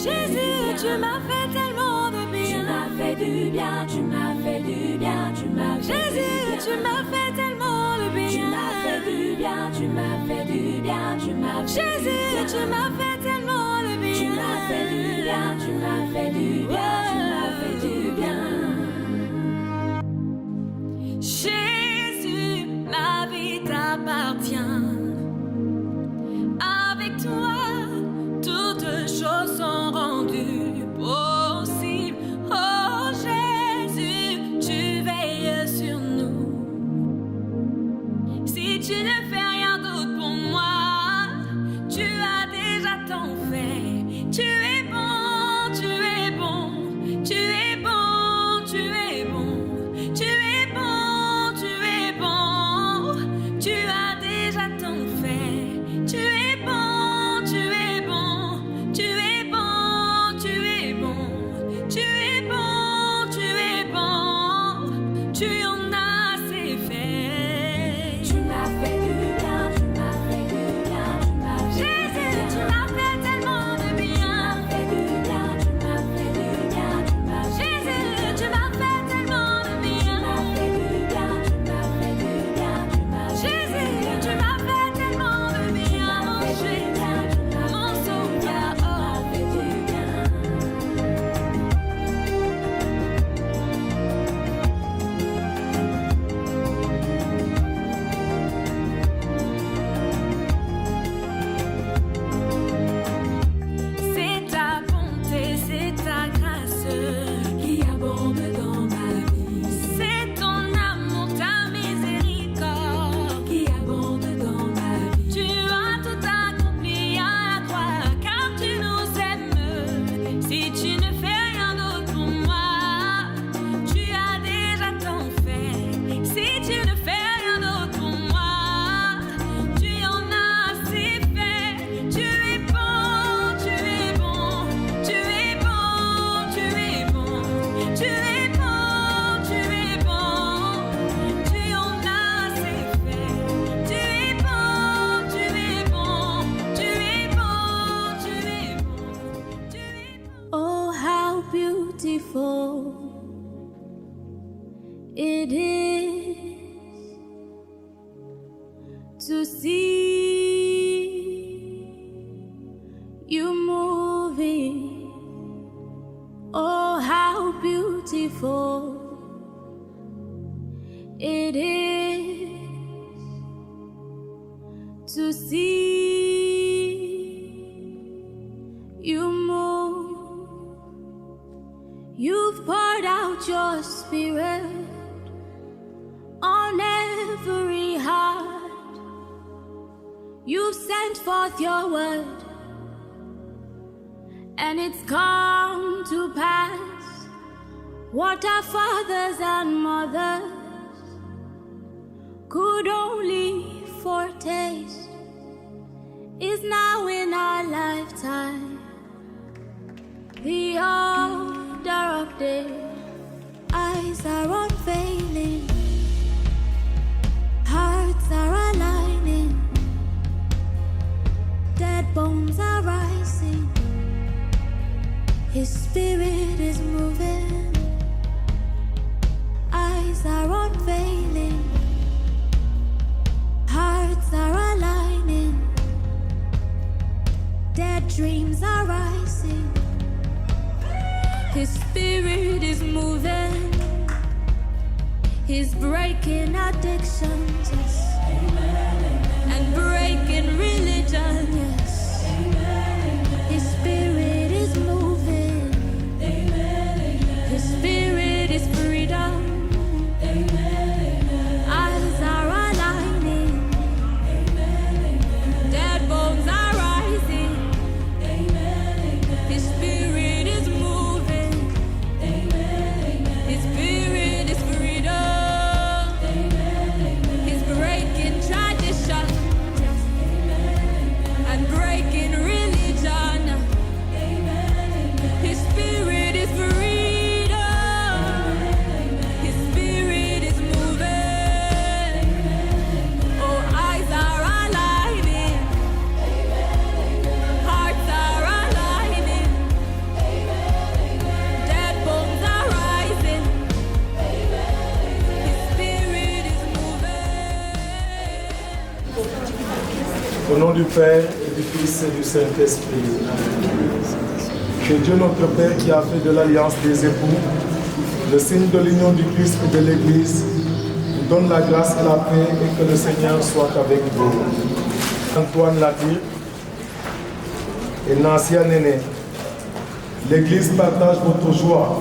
Jésus, tu m'as fait tellement de bien. Tu m'as fait du bien, tu m'as fait du bien, tu m'as fait Jésus, du bien. tu m'as fait tellement de bien. Tu m'as fait du bien, tu m'as fait du bien, tu m'as fait Jésus, du bien. tu m'as fait tellement de bien. Tu m'as fait du bien, tu m'as fait du bien, tu m'as fait du bien. Jésus, ma vie t'appartient. Avec toi, toutes choses sont rendues possibles. Oh Jésus, tu veilles sur nous. Si tu ne fais rien d'autre pour moi, tu as déjà tant fait. Tu es bon, tu es bon, tu es bon, tu es bon, tu es bon, tu es bon, tu as déjà tant fait. Tu es bon, tu es bon, tu es bon, tu es bon, tu es bon, tu es bon, tu en as assez fait. Tu m'as fait du bien, tu m'as fait du bien, tu m'as fait Jésus, tu m'as fait tellement de bien. du bien, tu m'as fait du bien, tu m'as fait Jésus, tu m'as fait tellement de bien. du bien, tu m'as fait du bien, tu m'as fait Jésus, tu m'as fait tellement de bien. Mon Jésus, mon sauveur, oh. fait du bien. C'est ta bonté, c'est ta grâce Qui abonde dans ma vie, c'est ton amour, ta miséricorde. qui abonde dans ma vie. Tu as tout accompli à la croix, car tu nous aimes. Si tu ne fais rien d'autre pour moi, tu as déjà tant fait. Si tu ne fais rien d'autre pour moi, tu en as assez fait. Tu es bon, tu es bon, tu es bon, tu es bon, tu es bon, tu es bon, tu en as assez fait. Tu es bon, tu es bon, tu es bon, tu es bon, tu es bon. Oh, how beautiful it is to see you moving. Oh, how beautiful it is to see you move. You've poured out your spirit on every heart. You've sent forth your word, and it's come to pass. What our fathers and mothers could only foretaste is now in our lifetime. The order of day, eyes are unveiling, hearts are aligning, dead bones are rising, His spirit is moving, eyes are unveiling, hearts are aligning, dead dreams are rising. His spirit is moving. He's breaking addictions, yes. And breaking religion, yes. His spirit is moving. His spirit is freedom. Eyes are aligning. Dead bones are rising. His spirit is moving. His spirit is freedom. He's breaking tradition and Au nom du Père, et du Fils et du Saint-Esprit. Que Dieu notre Père qui a fait de l'alliance des époux, le signe de l'union du Christ et de l'Église, nous donne la grâce et la paix et que le Seigneur soit avec vous. Antoine Latir et Nancy Néné, l'Église partage votre joie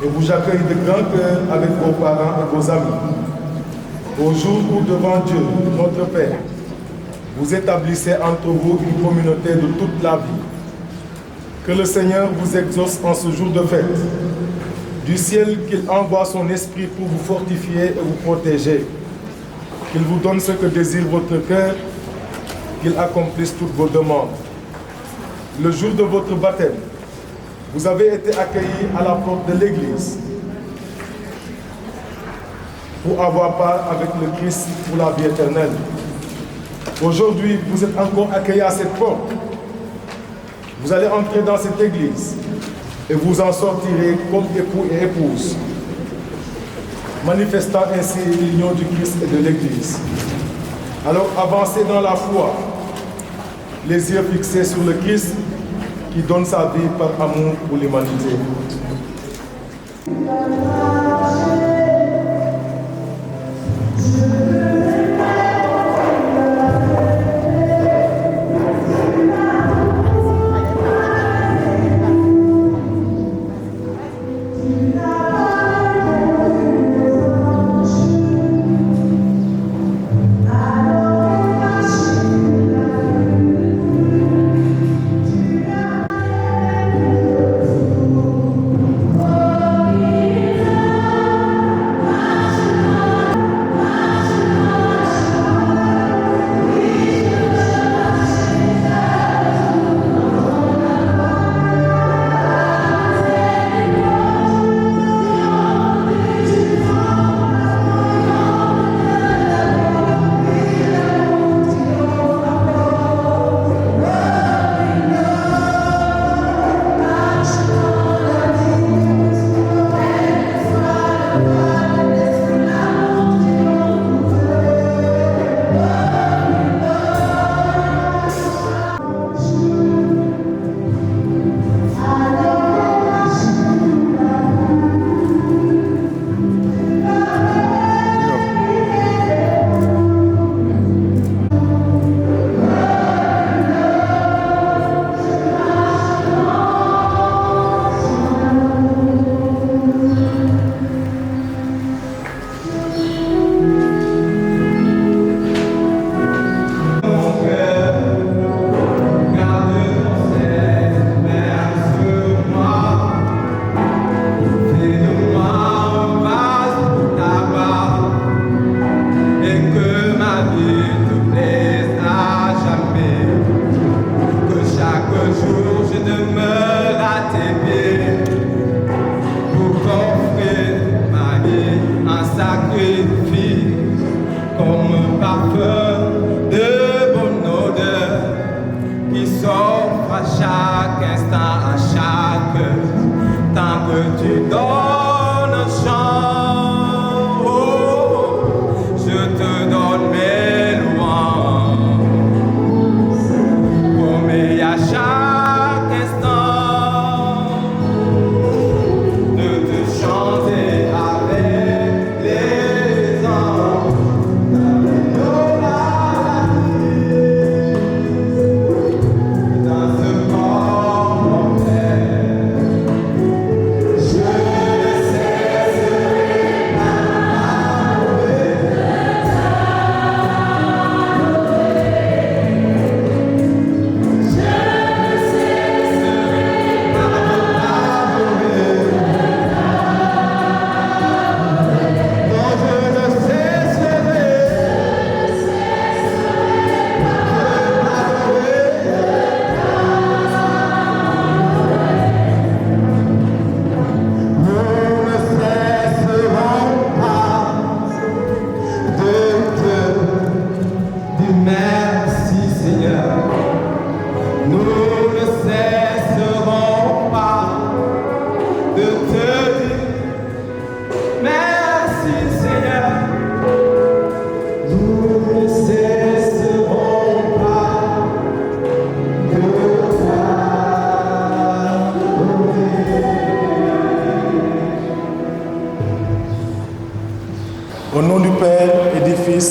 et vous accueille de grand cœur avec vos parents et vos amis. Au jour où devant Dieu, notre Père, vous établissez entre vous une communauté de toute la vie. Que le Seigneur vous exauce en ce jour de fête. Du ciel, qu'il envoie son esprit pour vous fortifier et vous protéger. Qu'il vous donne ce que désire votre cœur, qu'il accomplisse toutes vos demandes. Le jour de votre baptême, vous avez été accueillis à la porte de l'Église pour avoir part avec le Christ pour la vie éternelle. Aujourd'hui, vous êtes encore accueillis à cette porte. Vous allez entrer dans cette église et vous en sortirez comme époux et épouse, manifestant ainsi l'union du Christ et de l'église. Alors avancez dans la foi, les yeux fixés sur le Christ qui donne sa vie par amour pour l'humanité.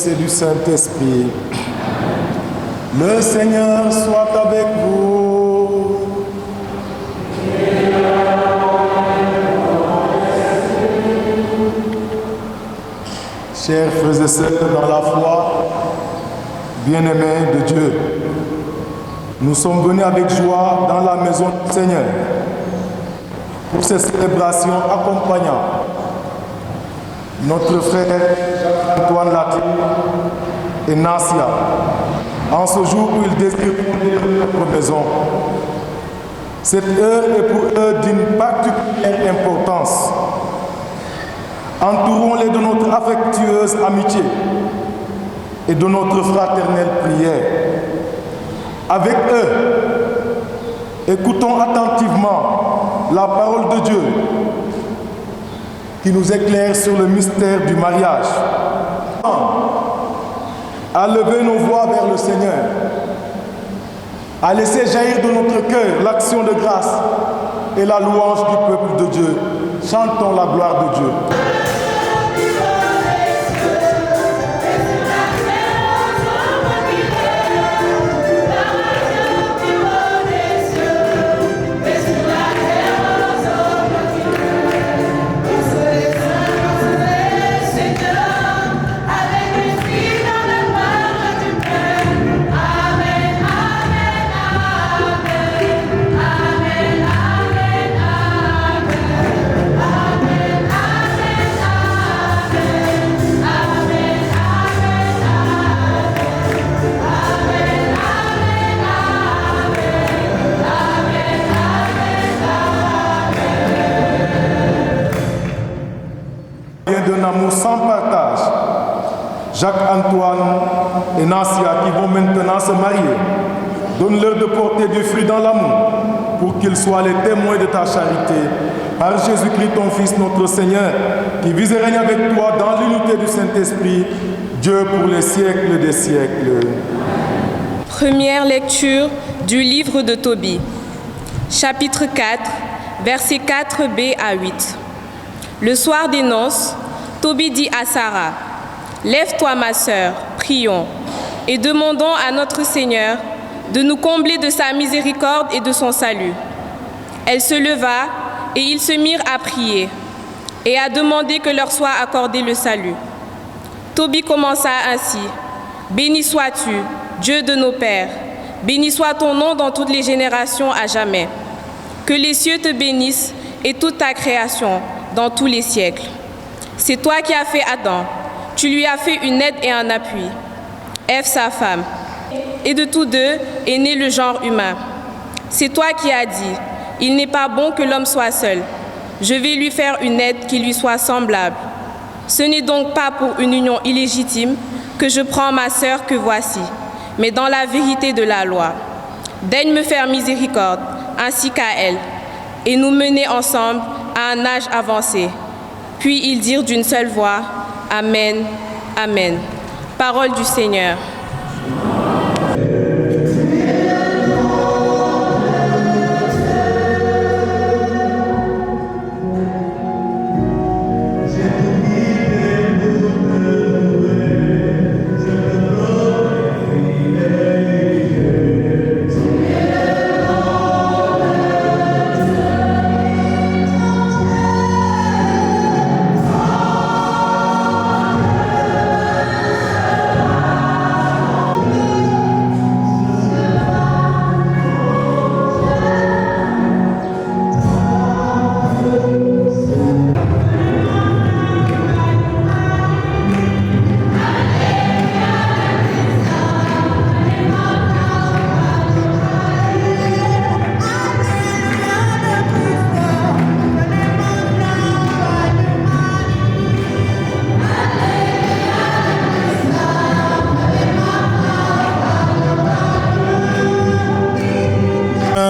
Fils et du Saint-Esprit. Le Seigneur soit avec vous. Chers frères et sœurs dans la foi, bien-aimés de Dieu, nous sommes venus avec joie dans la maison du Seigneur pour ces célébrations accompagnant notre frère Antoine Latif et Nassia en ce jour où ils désirent fonder notre maison. Cette heure est pour eux d'une particulière importance. Entourons-les de notre affectueuse amitié et de notre fraternelle prière. Avec eux, écoutons attentivement la parole de Dieu qui nous éclaire sur le mystère du mariage. À lever nos voix vers le Seigneur, à laisser jaillir de notre cœur l'action de grâce et la louange du peuple de Dieu. Chantons la gloire de Dieu. D'un amour sans partage, Jacques-Antoine et Nassia qui vont maintenant se marier, donne-leur de porter du fruit dans l'amour pour qu'ils soient les témoins de ta charité. Par Jésus-Christ, ton Fils, notre Seigneur, qui vise et règne avec toi dans l'unité du Saint-Esprit, Dieu pour les siècles des siècles. Première lecture du livre de Tobie, chapitre 4, versets 4b à 8. Le soir des noces, Tobie dit à Sarah, « Lève-toi, ma sœur, prions, et demandons à notre Seigneur de nous combler de sa miséricorde et de son salut. » Elle se leva, et ils se mirent à prier, et à demander que leur soit accordé le salut. Tobie commença ainsi, « Béni sois-tu, Dieu de nos pères, béni soit ton nom dans toutes les générations à jamais. Que les cieux te bénissent et toute ta création dans tous les siècles. C'est toi qui as fait Adam, tu lui as fait une aide et un appui. Ève, sa femme, et de tous deux est né le genre humain. C'est toi qui as dit, il n'est pas bon que l'homme soit seul. Je vais lui faire une aide qui lui soit semblable. Ce n'est donc pas pour une union illégitime que je prends ma sœur que voici, mais dans la vérité de la loi. Daigne me faire miséricorde, ainsi qu'à elle, et nous mener ensemble à un âge avancé. Puis ils dirent d'une seule voix, Amen, Amen. Parole du Seigneur.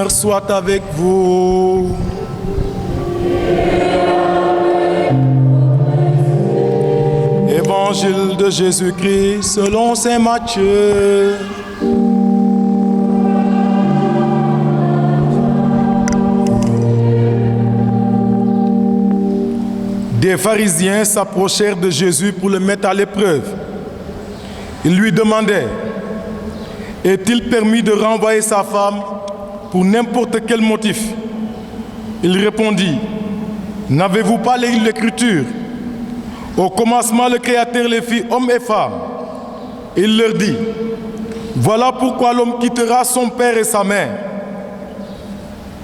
Soit avec vous. Évangile de Jésus-Christ selon saint Matthieu. Des pharisiens s'approchèrent de Jésus pour le mettre à l'épreuve. Il lui demandait, est-il permis de renvoyer sa femme pour n'importe quel motif? Il répondit, n'avez-vous pas lu l'Écriture? Au commencement, le Créateur les fit hommes et femmes. Il leur dit, voilà pourquoi l'homme quittera son père et sa mère.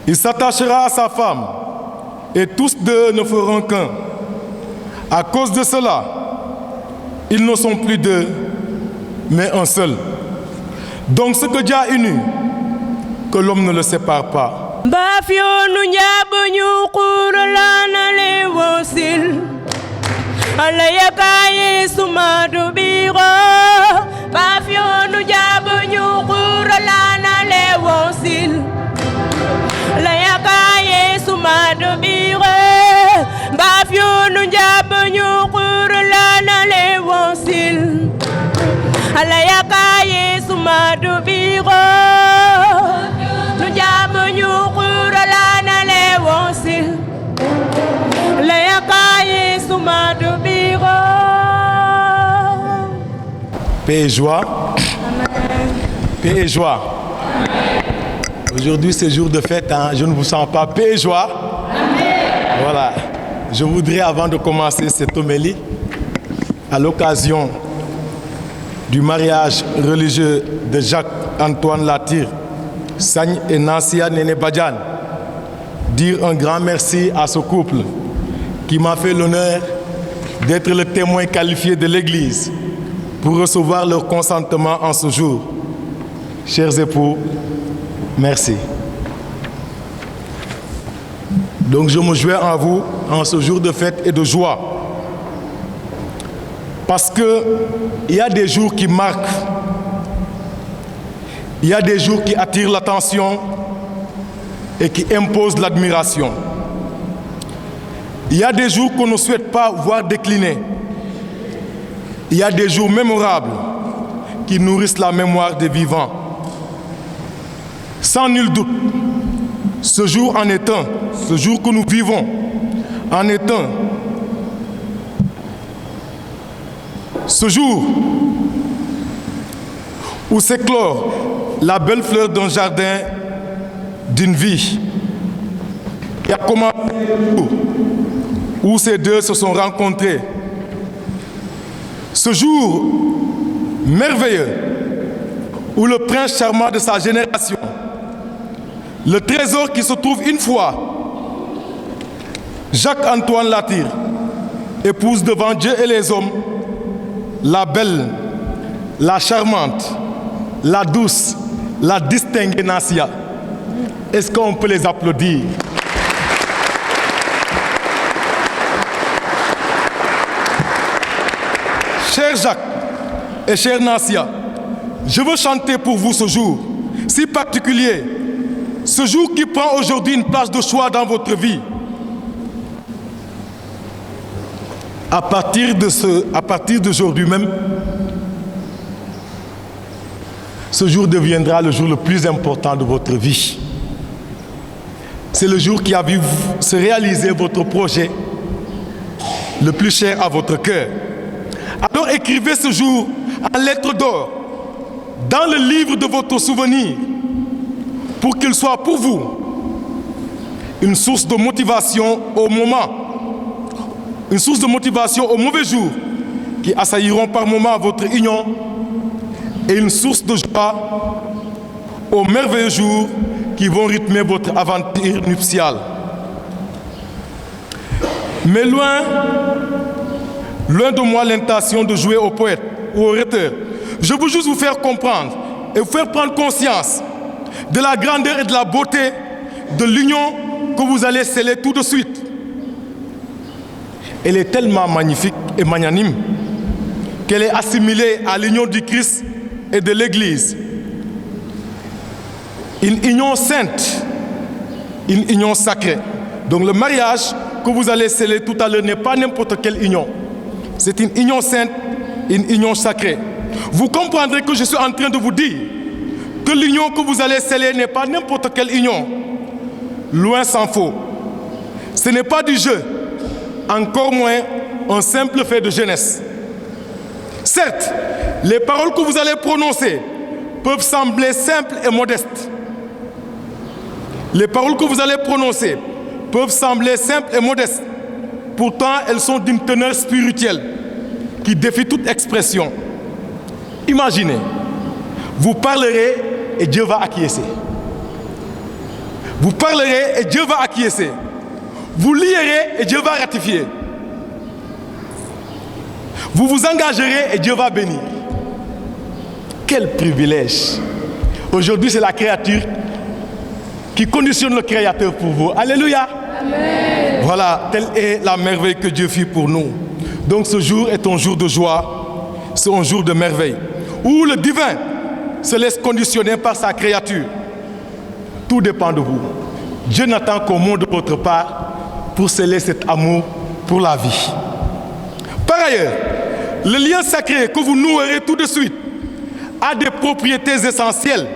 Il s'attachera à sa femme, et tous deux ne feront qu'un. À cause de cela, ils ne sont plus deux, mais un seul. Donc ce que Dieu a uni, que l'homme ne le sépare pas. Paix et joie. Paix et joie. Aujourd'hui, c'est jour de fête, hein? Je ne vous sens pas. Paix et joie. Amen. Voilà. Je voudrais, avant de commencer cette homélie, à l'occasion du mariage religieux de Jacques-Antoine Latyr, Sagne et Nansia Néné Badian, dire un grand merci à ce couple qui m'a fait l'honneur d'être le témoin qualifié de l'Église pour recevoir leur consentement en ce jour. Chers époux, merci. Donc je me joins en vous en ce jour de fête et de joie. Parce qu'il y a des jours qui marquent, il y a des jours qui attirent l'attention et qui imposent l'admiration. Il y a des jours qu'on ne souhaite pas voir décliner. Il y a des jours mémorables qui nourrissent la mémoire des vivants. Sans nul doute, ce jour en est un, ce jour que nous vivons en est un. Ce jour où s'éclore la belle fleur d'un jardin, d'une vie, qui a commencé le jour où ces deux se sont rencontrés. Ce jour merveilleux où le prince charmant de sa génération, le trésor qui se trouve une fois, Jacques-Antoine Latyr, épouse devant Dieu et les hommes la belle, la charmante, la douce, la distinguée Nansia. Est-ce qu'on peut les applaudir? Cher Jacques et chère Nansia, je veux chanter pour vous ce jour si particulier, ce jour qui prend aujourd'hui une place de choix dans votre vie. À partir d'aujourd'hui même, ce jour deviendra le jour le plus important de votre vie. C'est le jour qui a vu se réaliser votre projet le plus cher à votre cœur. Alors écrivez ce jour en lettres d'or dans le livre de votre souvenir pour qu'il soit pour vous une source de motivation au moment, une source de motivation aux mauvais jours qui assailliront par moments votre union et une source de joie aux merveilleux jours qui vont rythmer votre aventure nuptiale. Mais loin de moi l'intention de jouer au poète ou au rhéteur. Je veux juste vous faire comprendre et vous faire prendre conscience de la grandeur et de la beauté de l'union que vous allez sceller tout de suite. Elle est tellement magnifique et magnanime qu'elle est assimilée à l'union du Christ et de l'Église. Une union sainte, une union sacrée. Donc le mariage que vous allez sceller tout à l'heure n'est pas n'importe quelle union. C'est une union sainte, une union sacrée. Vous comprendrez que je suis en train de vous dire que l'union que vous allez sceller n'est pas n'importe quelle union. Loin s'en faut. Ce n'est pas du jeu, encore moins un simple fait de jeunesse. Certes, Les paroles que vous allez prononcer peuvent sembler simples et modestes. Les paroles que vous allez prononcer peuvent sembler simples et modestes. Pourtant, elles sont d'une teneur spirituelle qui défie toute expression. Imaginez, vous parlerez et Dieu va acquiescer. Vous parlerez et Dieu va acquiescer. Vous lierez et Dieu va ratifier. Vous vous engagerez et Dieu va bénir. Quel privilège! Aujourd'hui, c'est la créature qui conditionne le Créateur pour vous. Alléluia! Amen. Voilà, telle est la merveille que Dieu fit pour nous. Donc ce jour est un jour de joie, c'est un jour de merveille, où le divin se laisse conditionner par sa créature. Tout dépend de vous. Dieu n'attend qu'au monde de votre part pour sceller cet amour pour la vie. Par ailleurs, le lien sacré que vous nouerez tout de suite a des propriétés essentielles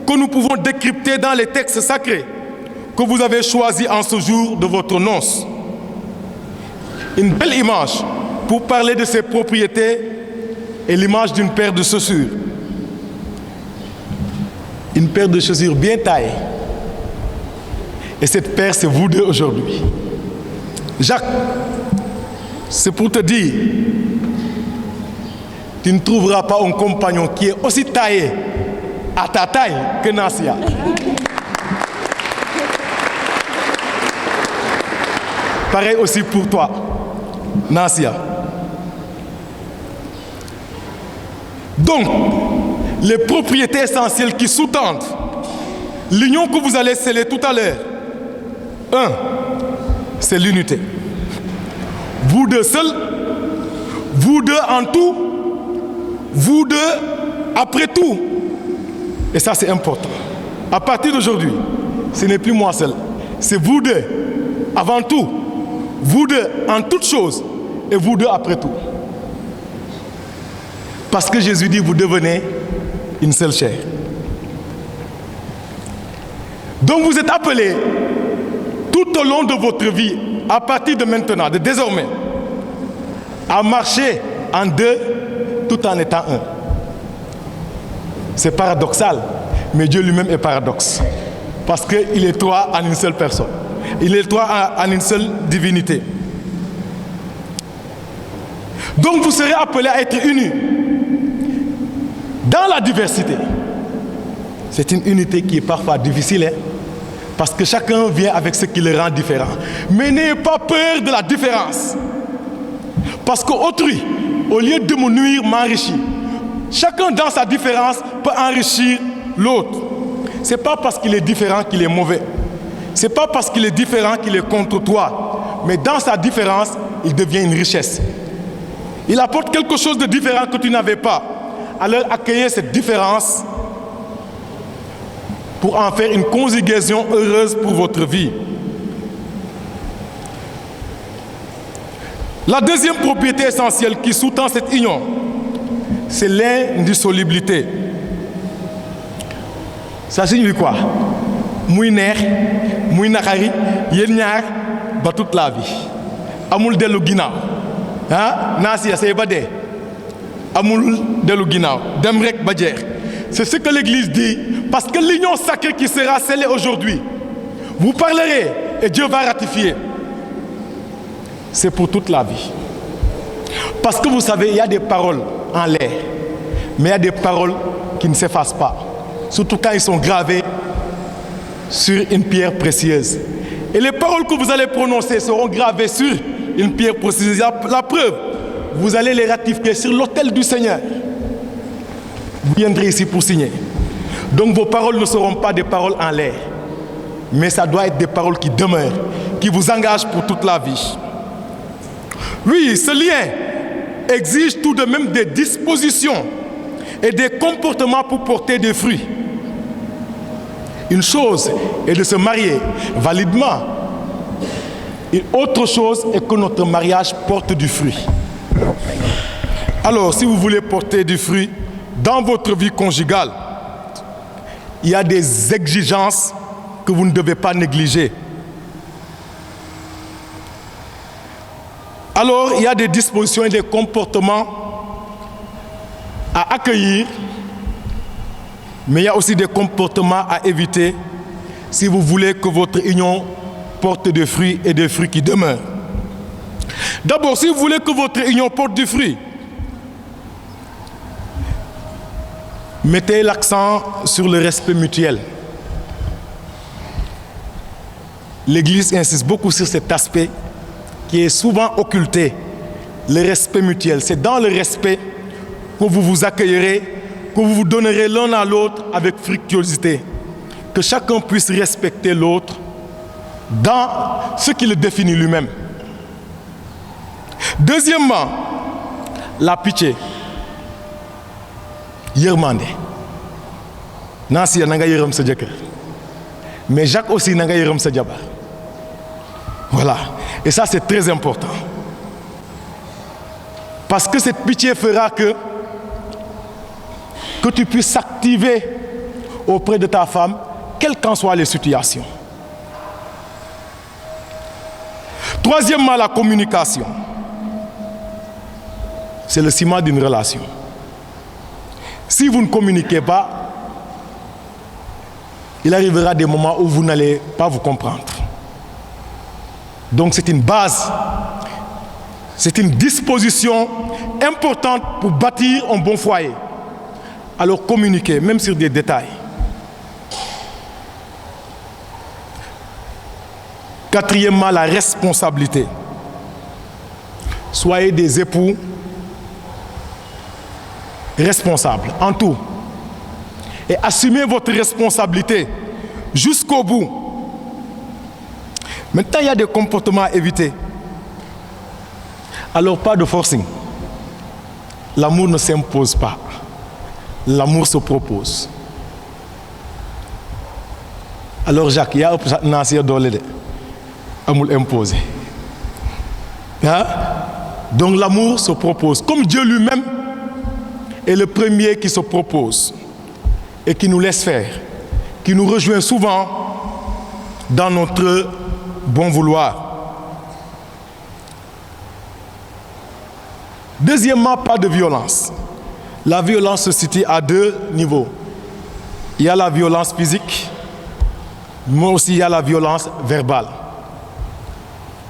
que nous pouvons décrypter dans les textes sacrés que vous avez choisis en ce jour de votre noce. Une belle image pour parler de ces propriétés est l'image d'une paire de chaussures. Une paire de chaussures bien taillée. Et cette paire, c'est vous deux aujourd'hui. Jacques, c'est pour te dire, tu ne trouveras pas un compagnon qui est aussi taillé à ta taille que Nasia. Pareil aussi pour toi, Nasia. Donc, les propriétés essentielles qui sous-tendent l'union que vous allez sceller tout à l'heure. 1. C'est l'unité. Vous deux seuls, vous deux en tout, vous deux après tout. Et ça, c'est important. À partir d'aujourd'hui, ce n'est plus moi seul. C'est vous deux avant tout, vous deux en toutes choses et vous deux après tout. Parce que Jésus dit, vous devenez une seule chair. Donc vous êtes appelés tout au long de votre vie, à partir de maintenant, de désormais, à marcher en deux tout en étant un. C'est paradoxal, mais Dieu lui-même est paradoxe. Parce qu'il est trois en une seule personne. Il est trois en une seule divinité. Donc vous serez appelés à être unis dans la diversité. C'est une unité qui est parfois difficile, hein? Parce que chacun vient avec ce qui le rend différent. Mais n'ayez pas peur de la différence. Parce qu'autrui, au lieu de me nuire, m'enrichit. Chacun dans sa différence peut enrichir l'autre. Ce n'est pas parce qu'il est différent qu'il est mauvais. Ce n'est pas parce qu'il est différent qu'il est contre toi. Mais dans sa différence, il devient une richesse. Il apporte quelque chose de différent que tu n'avais pas. Alors accueillez cette différence pour en faire une conjugaison heureuse pour votre vie. La deuxième propriété essentielle qui sous-tend cette union, c'est l'indissolubilité. Ça signifie quoi? Muy neex, muy naxari, yéen ñaar ba toute la vie. Amul dellu ginnaaw. Ah, Nasia c'est ba dee. Amul dellu ginnaaw, dem rek ba jeex. C'est ce que l'Église dit, parce que l'union sacrée qui sera scellée aujourd'hui, vous parlerez et Dieu va ratifier. C'est pour toute la vie. Parce que vous savez, il y a des paroles en l'air, mais il y a des paroles qui ne s'effacent pas. Surtout quand ils sont gravés sur une pierre précieuse. Et les paroles que vous allez prononcer seront gravées sur une pierre précieuse. La preuve, vous allez les ratifier sur l'autel du Seigneur. Vous viendrez ici pour signer. Donc vos paroles ne seront pas des paroles en l'air, mais ça doit être des paroles qui demeurent, qui vous engagent pour toute la vie. Oui, ce lien exige tout de même des dispositions et des comportements pour porter des fruits. Une chose est de se marier validement. Une autre chose est que notre mariage porte du fruit. Alors, si vous voulez porter du fruit dans votre vie conjugale, il y a des exigences que vous ne devez pas négliger. Alors, il y a des dispositions et des comportements à accueillir, mais il y a aussi des comportements à éviter si vous voulez que votre union porte des fruits et des fruits qui demeurent. D'abord, si vous voulez que votre union porte du fruit, mettez l'accent sur le respect mutuel. L'Église insiste beaucoup sur cet aspect qui est souvent occulté, le respect mutuel. C'est dans le respect que vous vous accueillerez, que vous vous donnerez l'un à l'autre avec fructuosité, que chacun puisse respecter l'autre dans ce qui le définit lui-même. Deuxièmement, la pitié. Yërmande. Nancy nanga yërëm sa jëkkër. Mais Jacques aussi nanga yërëm sa jabar. Voilà. Et ça c'est très important. Parce que cette pitié fera que tu puisses s'activer auprès de ta femme, quelles qu'en soient les situations. Troisièmement, la communication. C'est le ciment d'une relation. Si vous ne communiquez pas, il arrivera des moments où vous n'allez pas vous comprendre. Donc c'est une base, c'est une disposition importante pour bâtir un bon foyer. Alors communiquez, même sur des détails. Quatrièmement, la responsabilité. Soyez des époux responsables en tout. Et assumez votre responsabilité jusqu'au bout. Maintenant, il y a des comportements à éviter. Alors, pas de forcing. L'amour ne s'impose pas. L'amour se propose. Alors, Jacques, il y a un ancien dolé. Amour imposé. Hein? Donc, l'amour se propose. Comme Dieu lui-même est le premier qui se propose et qui nous laisse faire, qui nous rejoint souvent dans notre bon vouloir. Deuxièmement, pas de violence. La violence se situe à deux niveaux. Il y a la violence physique, mais aussi il y a la violence verbale.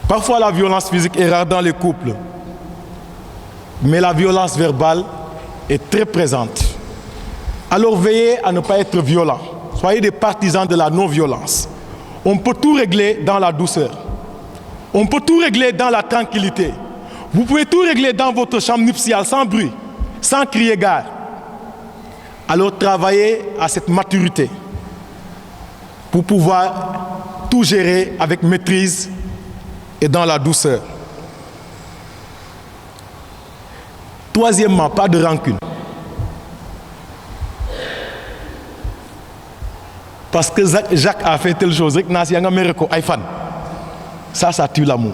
Parfois la violence physique est rare dans les couples, mais la violence verbale est très présente. Alors veillez à ne pas être violent. Soyez des partisans de la non-violence. On peut tout régler dans la douceur. On peut tout régler dans la tranquillité. Vous pouvez tout régler dans votre chambre nuptiale sans bruit, sans crier gare. Alors travaillez à cette maturité pour pouvoir tout gérer avec maîtrise et dans la douceur. Troisièmement, pas de rancune. Parce que Jacques a fait telle chose, ça tue l'amour.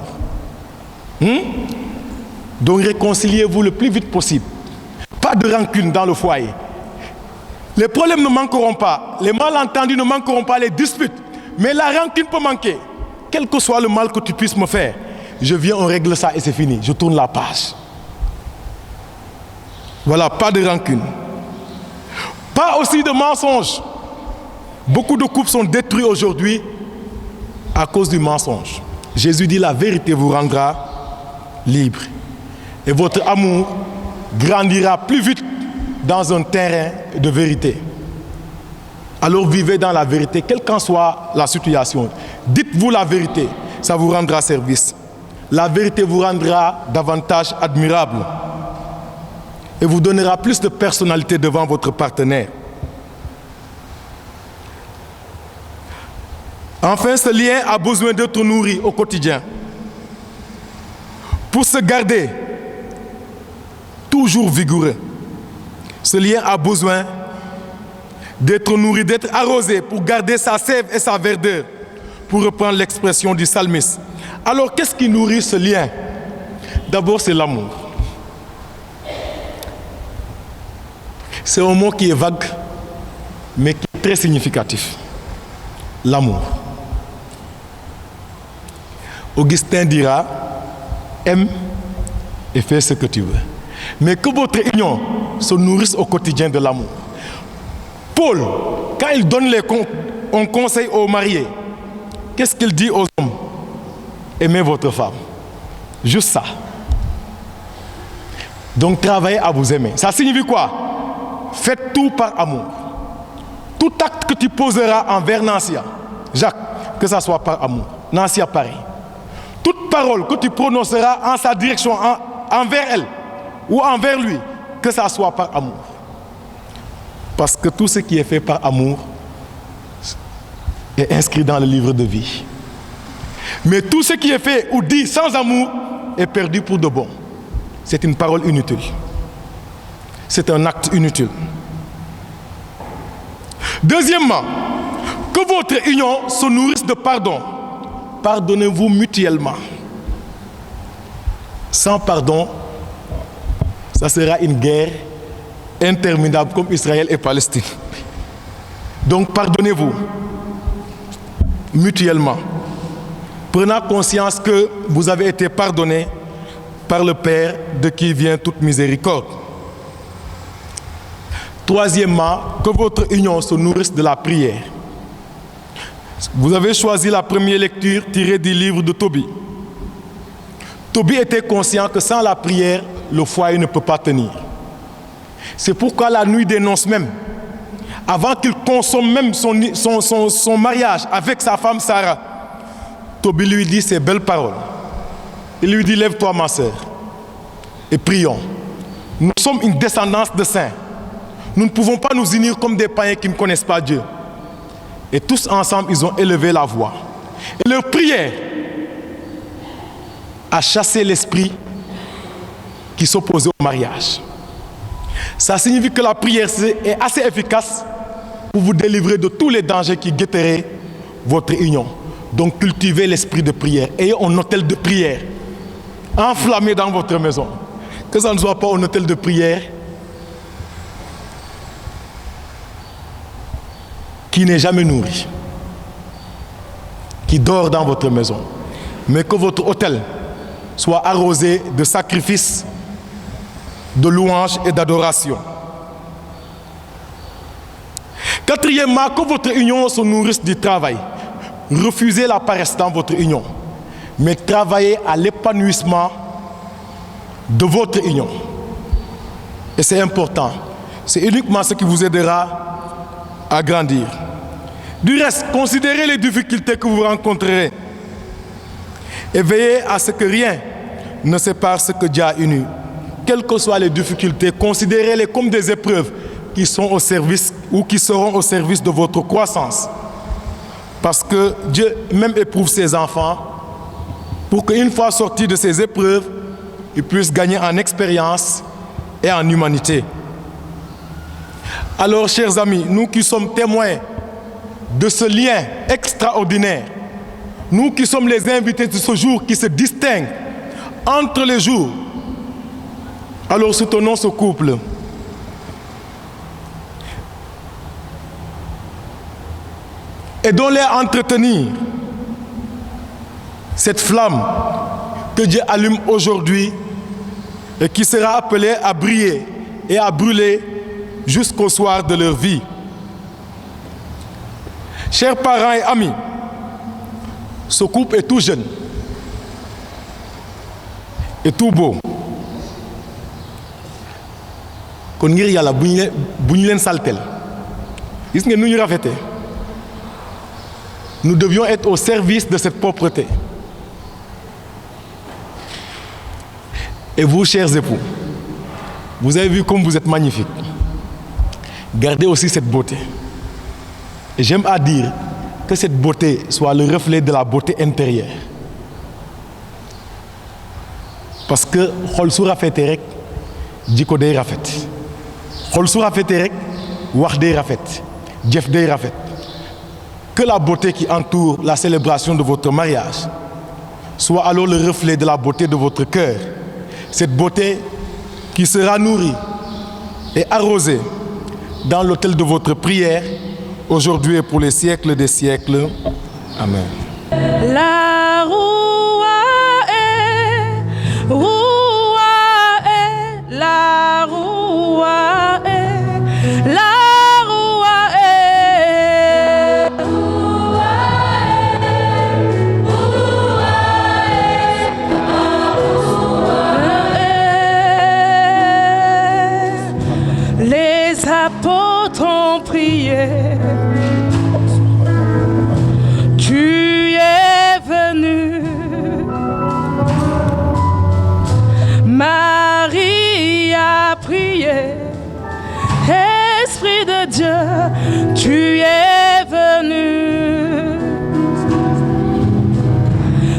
Donc réconciliez-vous le plus vite possible. Pas de rancune dans le foyer. Les problèmes ne manqueront pas, les malentendus ne manqueront pas, les disputes. Mais la rancune peut manquer. Quel que soit le mal que tu puisses me faire, je viens, on règle ça et c'est fini. Je tourne la page. Voilà, pas de rancune. Pas aussi de mensonges. Beaucoup de couples sont détruits aujourd'hui à cause du mensonge. Jésus dit la vérité vous rendra libre. Et votre amour grandira plus vite dans un terrain de vérité. Alors vivez dans la vérité, quelle qu'en soit la situation. Dites-vous la vérité, ça vous rendra service. La vérité vous rendra davantage admirable et vous donnera plus de personnalité devant votre partenaire. Enfin, ce lien a besoin d'être nourri au quotidien. Pour se garder toujours vigoureux, ce lien a besoin d'être nourri, d'être arrosé pour garder sa sève et sa verdeur, pour reprendre l'expression du psalmiste. Alors, qu'est-ce qui nourrit ce lien? D'abord, c'est l'amour. C'est un mot qui est vague, mais qui est très significatif. L'amour. Augustin dira, aime et fais ce que tu veux. mais que votre union se nourrisse au quotidien de l'amour. Paul, quand il donne un conseil aux mariés, qu'est-ce qu'il dit aux hommes? Aimez votre femme. Juste ça. Donc travaillez à vous aimer. Ça signifie quoi? Faites tout par amour. Tout acte que tu poseras envers Nansia, Jacques, que ça soit par amour. Nansia pareil. Toute parole que tu prononceras en sa direction, envers elle ou envers lui, que ça soit par amour. Parce que tout ce qui est fait par amour est inscrit dans le livre de vie. Mais tout ce qui est fait ou dit sans amour est perdu pour de bon. C'est une parole inutile. C'est un acte inutile. Deuxièmement, que votre union se nourrisse de pardon. Pardonnez-vous mutuellement. Sans pardon, ça sera une guerre interminable comme Israël et Palestine. Donc pardonnez-vous mutuellement. Prenez conscience que vous avez été pardonné par le Père de qui vient toute miséricorde. Troisièmement, que votre union se nourrisse de la prière. Vous avez choisi la première lecture tirée du livre de Tobie. Tobie était conscient que sans la prière, le foyer ne peut pas tenir. C'est pourquoi la nuit des noces même, avant qu'il consomme même son mariage avec sa femme Sarah, Tobie lui dit ces belles paroles. Il lui dit, lève-toi ma sœur et prions. Nous sommes une descendance de saints. Nous ne pouvons pas nous unir comme des païens qui ne connaissent pas Dieu. Et tous ensemble, ils ont élevé la voix. Et leur prière a chassé l'esprit qui s'opposait au mariage. Ça signifie que la prière est assez efficace pour vous délivrer de tous les dangers qui guetteraient votre union. Donc cultivez l'esprit de prière. Ayez un autel de prière enflammé dans votre maison. Que ça ne soit pas un autel de prière qui n'est jamais nourri, qui dort dans votre maison, mais que votre autel soit arrosé de sacrifices, de louanges et d'adoration. Quatrièmement, que votre union se nourrisse du travail. Refusez la paresse dans votre union, mais travaillez à l'épanouissement de votre union. Et c'est important. C'est uniquement ce qui vous aidera à grandir. Du reste, considérez les difficultés que vous rencontrerez et veillez à ce que rien ne sépare ce que Dieu a uni. Quelles que soient les difficultés, considérez-les comme des épreuves qui sont au service ou qui seront au service de votre croissance. Parce que Dieu même éprouve ses enfants pour qu'une fois sortis de ces épreuves, ils puissent gagner en expérience et en humanité. Alors, chers amis, nous qui sommes témoins de ce lien extraordinaire, nous qui sommes les invités de ce jour qui se distinguent entre les jours, alors soutenons ce couple. Aidons-les à entretenir cette flamme que Dieu allume aujourd'hui et qui sera appelée à briller et à brûler jusqu'au soir de leur vie. Chers parents et amis, ce couple est tout jeune et tout beau. Kon ngir Yàlla bu ñu leen saltel. Gis ngeen nu ñu rafetee. Nous devions être au service de cette propreté. Et vous, chers époux, vous avez vu comme vous êtes magnifiques. Gardez aussi cette beauté. Et j'aime à dire que cette beauté soit le reflet de la beauté intérieure. Parce que xol su rafetee rek jikko day rafet. Xol su rafetee rek wax day rafet, jëf day rafet. Que la beauté qui entoure la célébration de votre mariage soit alors le reflet de la beauté de votre cœur. Cette beauté qui sera nourrie et arrosée dans l'autel de votre prière, aujourd'hui et pour les siècles des siècles. Amen. La roua est, la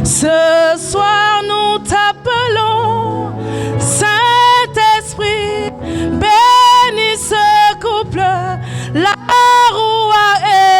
Ce soir nous t'appelons, Saint-Esprit, bénis ce couple, la roua est.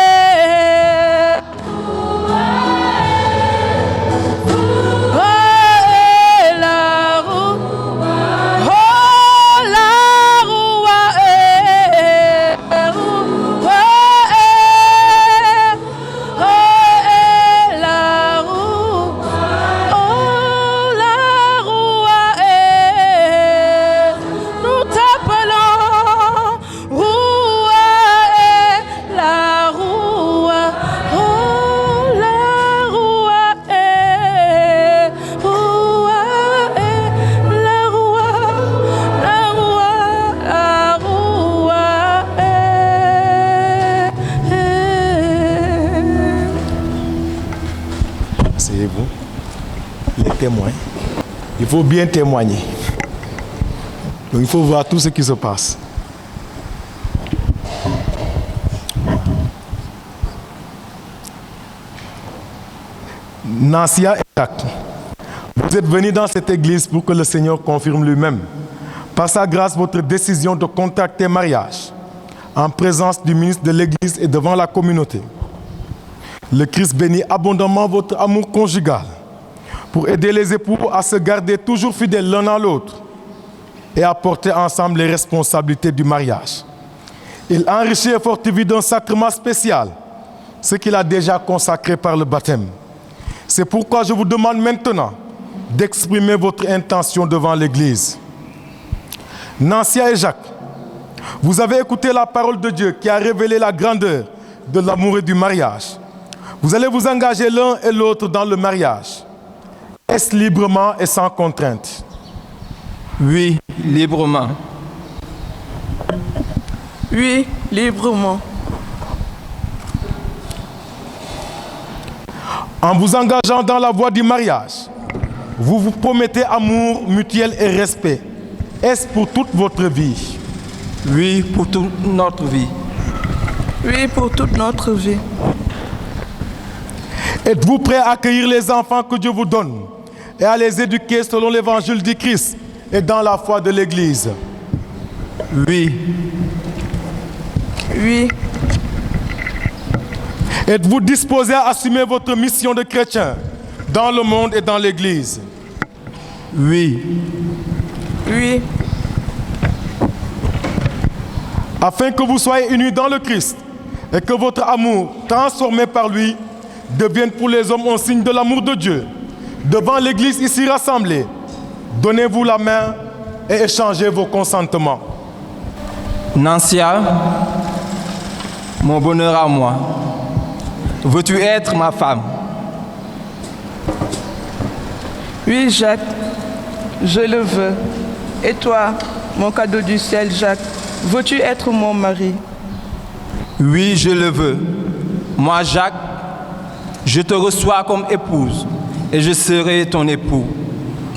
Témoin. Il faut bien témoigner. Donc il faut voir tout ce qui se passe. Nansia et Jacques, vous êtes venus dans cette église pour que le Seigneur confirme lui-même, par sa grâce, votre décision de contracter mariage en présence du ministre de l'église et devant la communauté. Le Christ bénit abondamment votre amour conjugal pour aider les époux à se garder toujours fidèles l'un à l'autre et à porter ensemble les responsabilités du mariage. Il enrichit et fortifie d'un sacrement spécial ce qu'il a déjà consacré par le baptême. C'est pourquoi je vous demande maintenant d'exprimer votre intention devant l'Église. Nansia et Jacques, vous avez écouté la parole de Dieu qui a révélé la grandeur de l'amour et du mariage. Vous allez vous engager l'un et l'autre dans le mariage. Est-ce librement et sans contrainte? Oui, librement. Oui, librement. En vous engageant dans la voie du mariage, vous vous promettez amour mutuel et respect. Est-ce pour toute votre vie? Oui, pour toute notre vie. Oui, pour toute notre vie. Êtes-vous prêt à accueillir les enfants que Dieu vous donne et à les éduquer selon l'évangile du Christ et dans la foi de l'Église? Oui. Oui. Êtes-vous disposé à assumer votre mission de chrétien dans le monde et dans l'Église? Oui. Oui. Afin que vous soyez unis dans le Christ et que votre amour, transformé par lui, devienne pour les hommes un signe de l'amour de Dieu. Devant l'Église ici rassemblée, donnez-vous la main et échangez vos consentements. Nansia, mon bonheur à moi, veux-tu être ma femme? Oui, Jacques, je le veux. Et toi, mon cadeau du ciel, Jacques, veux-tu être mon mari? Oui, je le veux. Moi, Jacques, je te reçois comme épouse et je serai ton époux.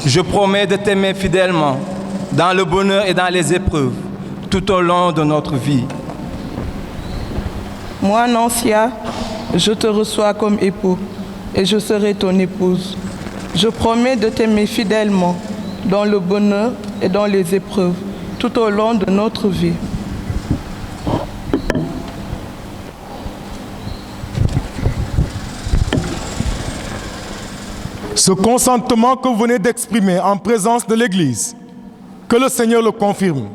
Je promets de t'aimer fidèlement dans le bonheur et dans les épreuves tout au long de notre vie. Moi, Nansia, je te reçois comme époux et je serai ton épouse. Je promets de t'aimer fidèlement dans le bonheur et dans les épreuves tout au long de notre vie. Ce consentement que vous venez d'exprimer en présence de l'Église, que le Seigneur le confirme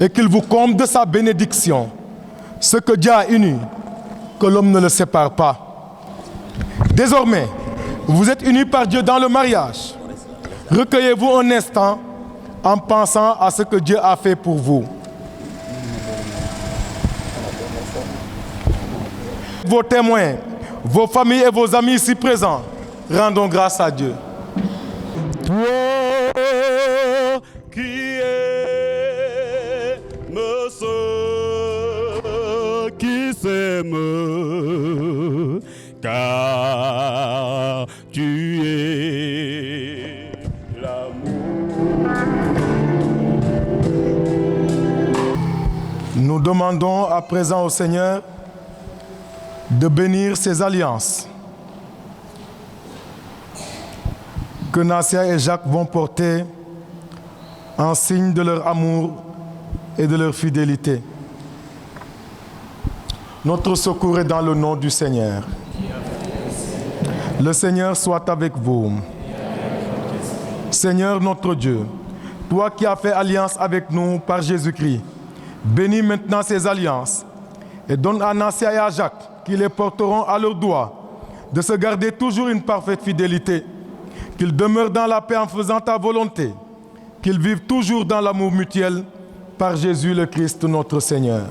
et qu'il vous comble de sa bénédiction. Ce que Dieu a uni, que l'homme ne le sépare pas. Désormais, vous êtes unis par Dieu dans le mariage. Recueillez-vous un instant en pensant à ce que Dieu a fait pour vous. Vos témoins, vos familles et vos amis ici présents, rendons grâce à Dieu. Toi qui aimes ceux qui s'aiment, car tu es l'amour. Nous demandons à présent au Seigneur de bénir ces alliances que Nassia et Jacques vont porter en signe de leur amour et de leur fidélité. Notre secours est dans le nom du Seigneur. Le Seigneur soit avec vous. Seigneur notre Dieu, toi qui as fait alliance avec nous par Jésus-Christ, bénis maintenant ces alliances et donne à Nassia et à Jacques, qui les porteront à leurs doigts, de se garder toujours une parfaite fidélité, qu'ils demeurent dans la paix en faisant ta volonté, qu'ils vivent toujours dans l'amour mutuel par Jésus le Christ notre Seigneur.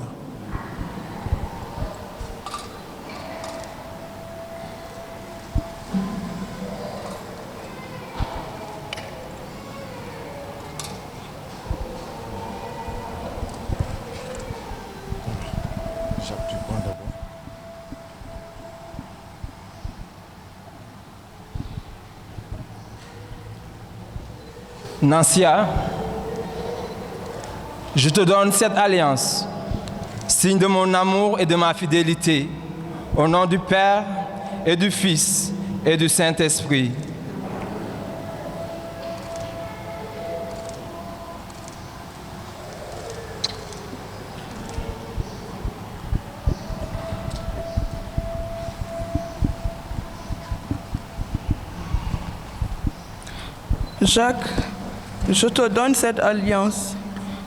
Nassia, je te donne cette alliance, signe de mon amour et de ma fidélité, au nom du Père et du Fils et du Saint-Esprit. Jacques, je te donne cette alliance,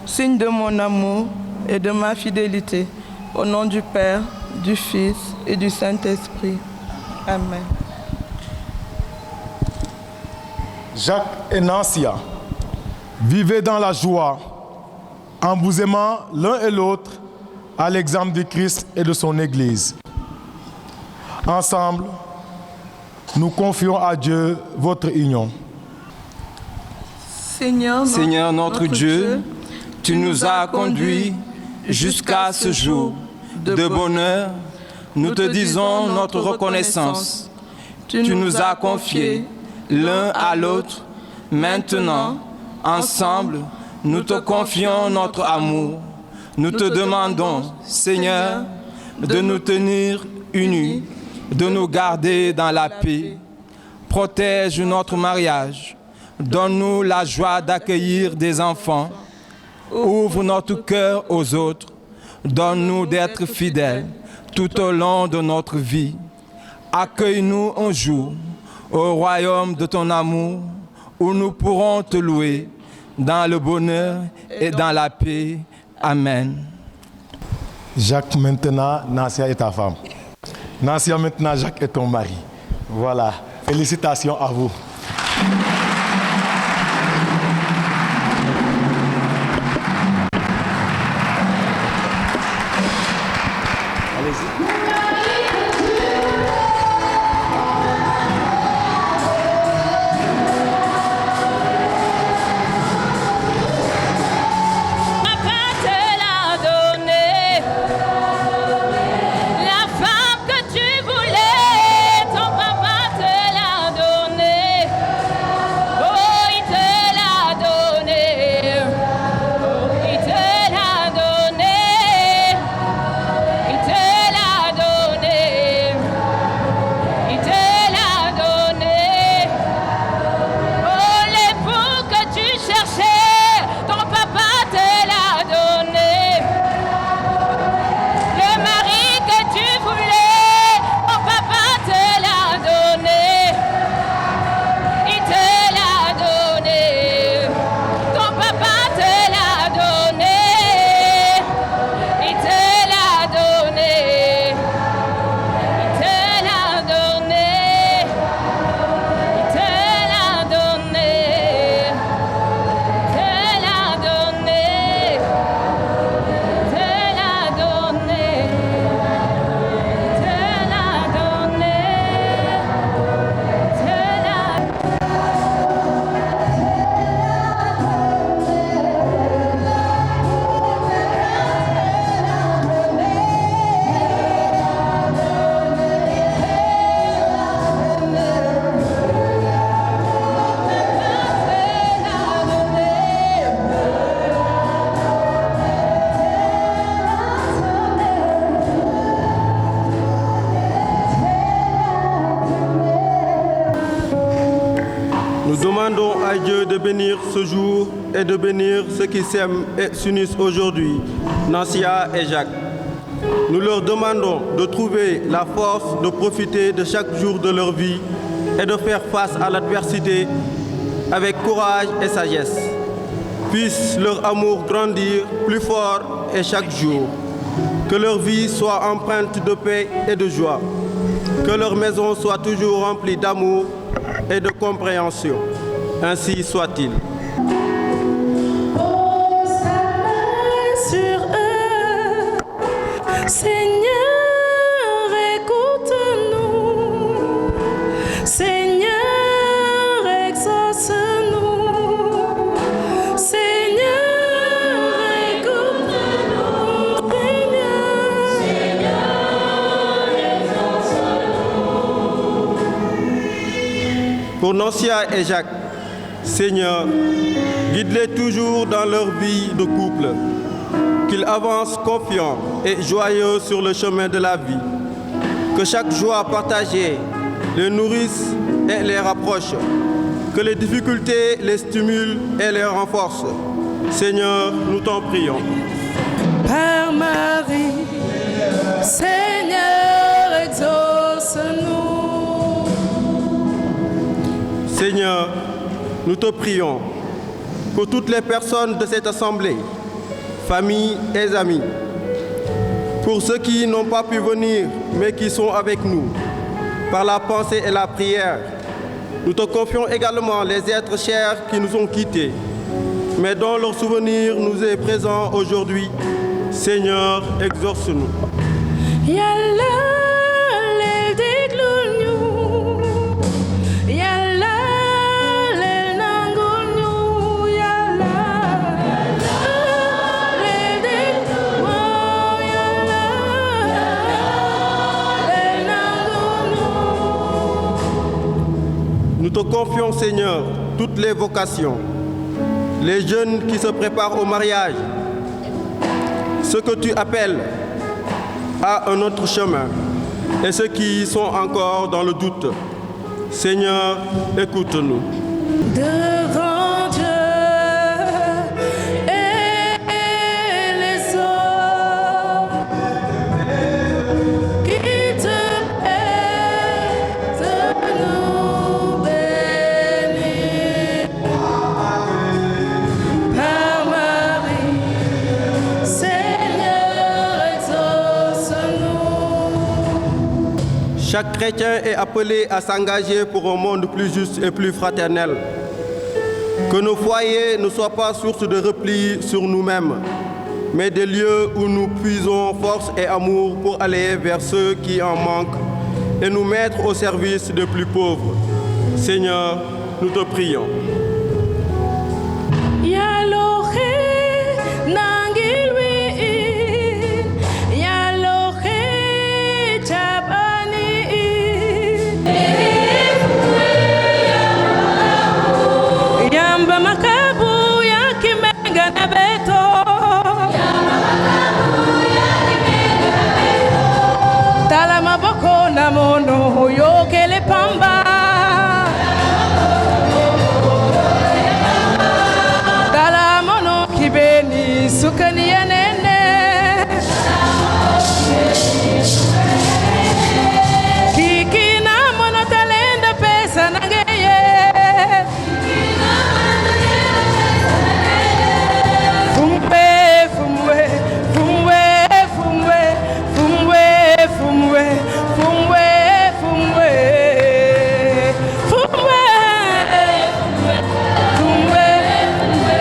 signe de mon amour et de ma fidélité, au nom du Père, du Fils et du Saint-Esprit. Amen. Jacques et Nassia, vivez dans la joie, en vous aimant l'un et l'autre, à l'exemple du Christ et de son Église. Ensemble, nous confions à Dieu votre union. Seigneur notre Dieu, tu nous as conduits jusqu'à ce jour de bonheur. Nous te disons notre reconnaissance. Tu nous as confiés l'un à l'autre. Maintenant, ensemble, nous te confions notre amour. Nous te demandons, Seigneur, de nous tenir unis, de nous garder dans la paix. Protège notre mariage. Donne-nous la joie d'accueillir des enfants. Ouvre notre cœur aux autres. Donne-nous d'être fidèles tout au long de notre vie. Accueille-nous un jour au royaume de ton amour où nous pourrons te louer dans le bonheur et dans la paix. Amen. Jacques, maintenant, Nassia est ta femme. Nassia, maintenant, Jacques est ton mari. Voilà. Félicitations à vous. Ton papa te l'a donné. Nous demandons à Dieu de bénir ce jour et de bénir ceux qui s'aiment et s'unissent aujourd'hui, Nancia et Jacques. Nous leur demandons de trouver la force de profiter de chaque jour de leur vie et de faire face à l'adversité avec courage et sagesse. Puisse leur amour grandir plus fort et chaque jour. Que leur vie soit empreinte de paix et de joie. Que leur maison soit toujours remplie d'amour et de compréhension. Ainsi soit-il. Pose ta main sur eux, Seigneur, écoute-nous. Seigneur, exauce-nous. Seigneur, écoute-nous. Pour Nancia et Jacques, Seigneur, guide-les toujours dans leur vie de couple, qu'ils avancent confiants et joyeux sur le chemin de la vie, que chaque joie partagée les nourrisse et les rapproche, que les difficultés les stimulent et les renforcent. Seigneur, nous t'en prions. Père Marie, Seigneur, exauce-nous. Seigneur, nous te prions pour toutes les personnes de cette assemblée, familles et amis, pour ceux qui n'ont pas pu venir mais qui sont avec nous, par la pensée et la prière. Nous te confions également les êtres chers qui nous ont quittés, mais dont leur souvenir nous est présent aujourd'hui. Seigneur, exauce-nous. Yàlla leel déglul ñu, Yàlla leel nangul ñu, Yàlla leel déglul ñu, Yàlla leel nangul ñu. Nous te confions, Seigneur, toutes les vocations, les jeunes qui se préparent au mariage, ceux que tu appelles à un autre chemin et ceux qui sont encore dans le doute. Seigneur, écoute-nous. Devant Dieu et les hommes, qu'il te plaise de nous bénir. Père Marie, Seigneur, exauce-nous. Chaque chrétien est appelé à s'engager pour un monde plus juste et plus fraternel. Que nos foyers ne soient pas source de repli sur nous-mêmes, mais des lieux où nous puisons force et amour pour aller vers ceux qui en manquent et nous mettre au service des plus pauvres. Seigneur, nous te prions. Yalohe nangilwi, Yalohe chabani. Yamba makabu ya kimenga na beto, tala maboko na mono yokele pamba. Tala mono kibeni sukani ya nene, kiki na mono talenda pesa nangeye. Fumwe, fumwe, fumwe, fumwe, fumwe, fumwe, fumwe, fumwe, fumwe, fumwe, fumwe,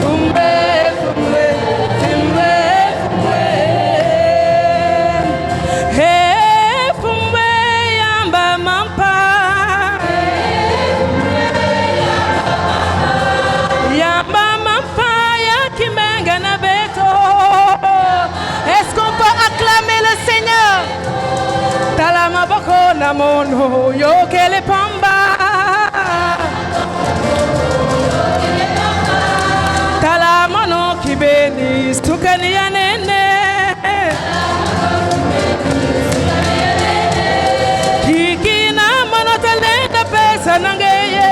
fumwe, fumwe, fumwe. Hey, fumwe yamba mampa, yamba mampa ya kimenga na beto. Est-ce qu'on peut acclamer le Seigneur? Talama boko na mono yokele pamba. Talama no kibeni sukani ya nene. Kiki na mono talenda pesa nangeye.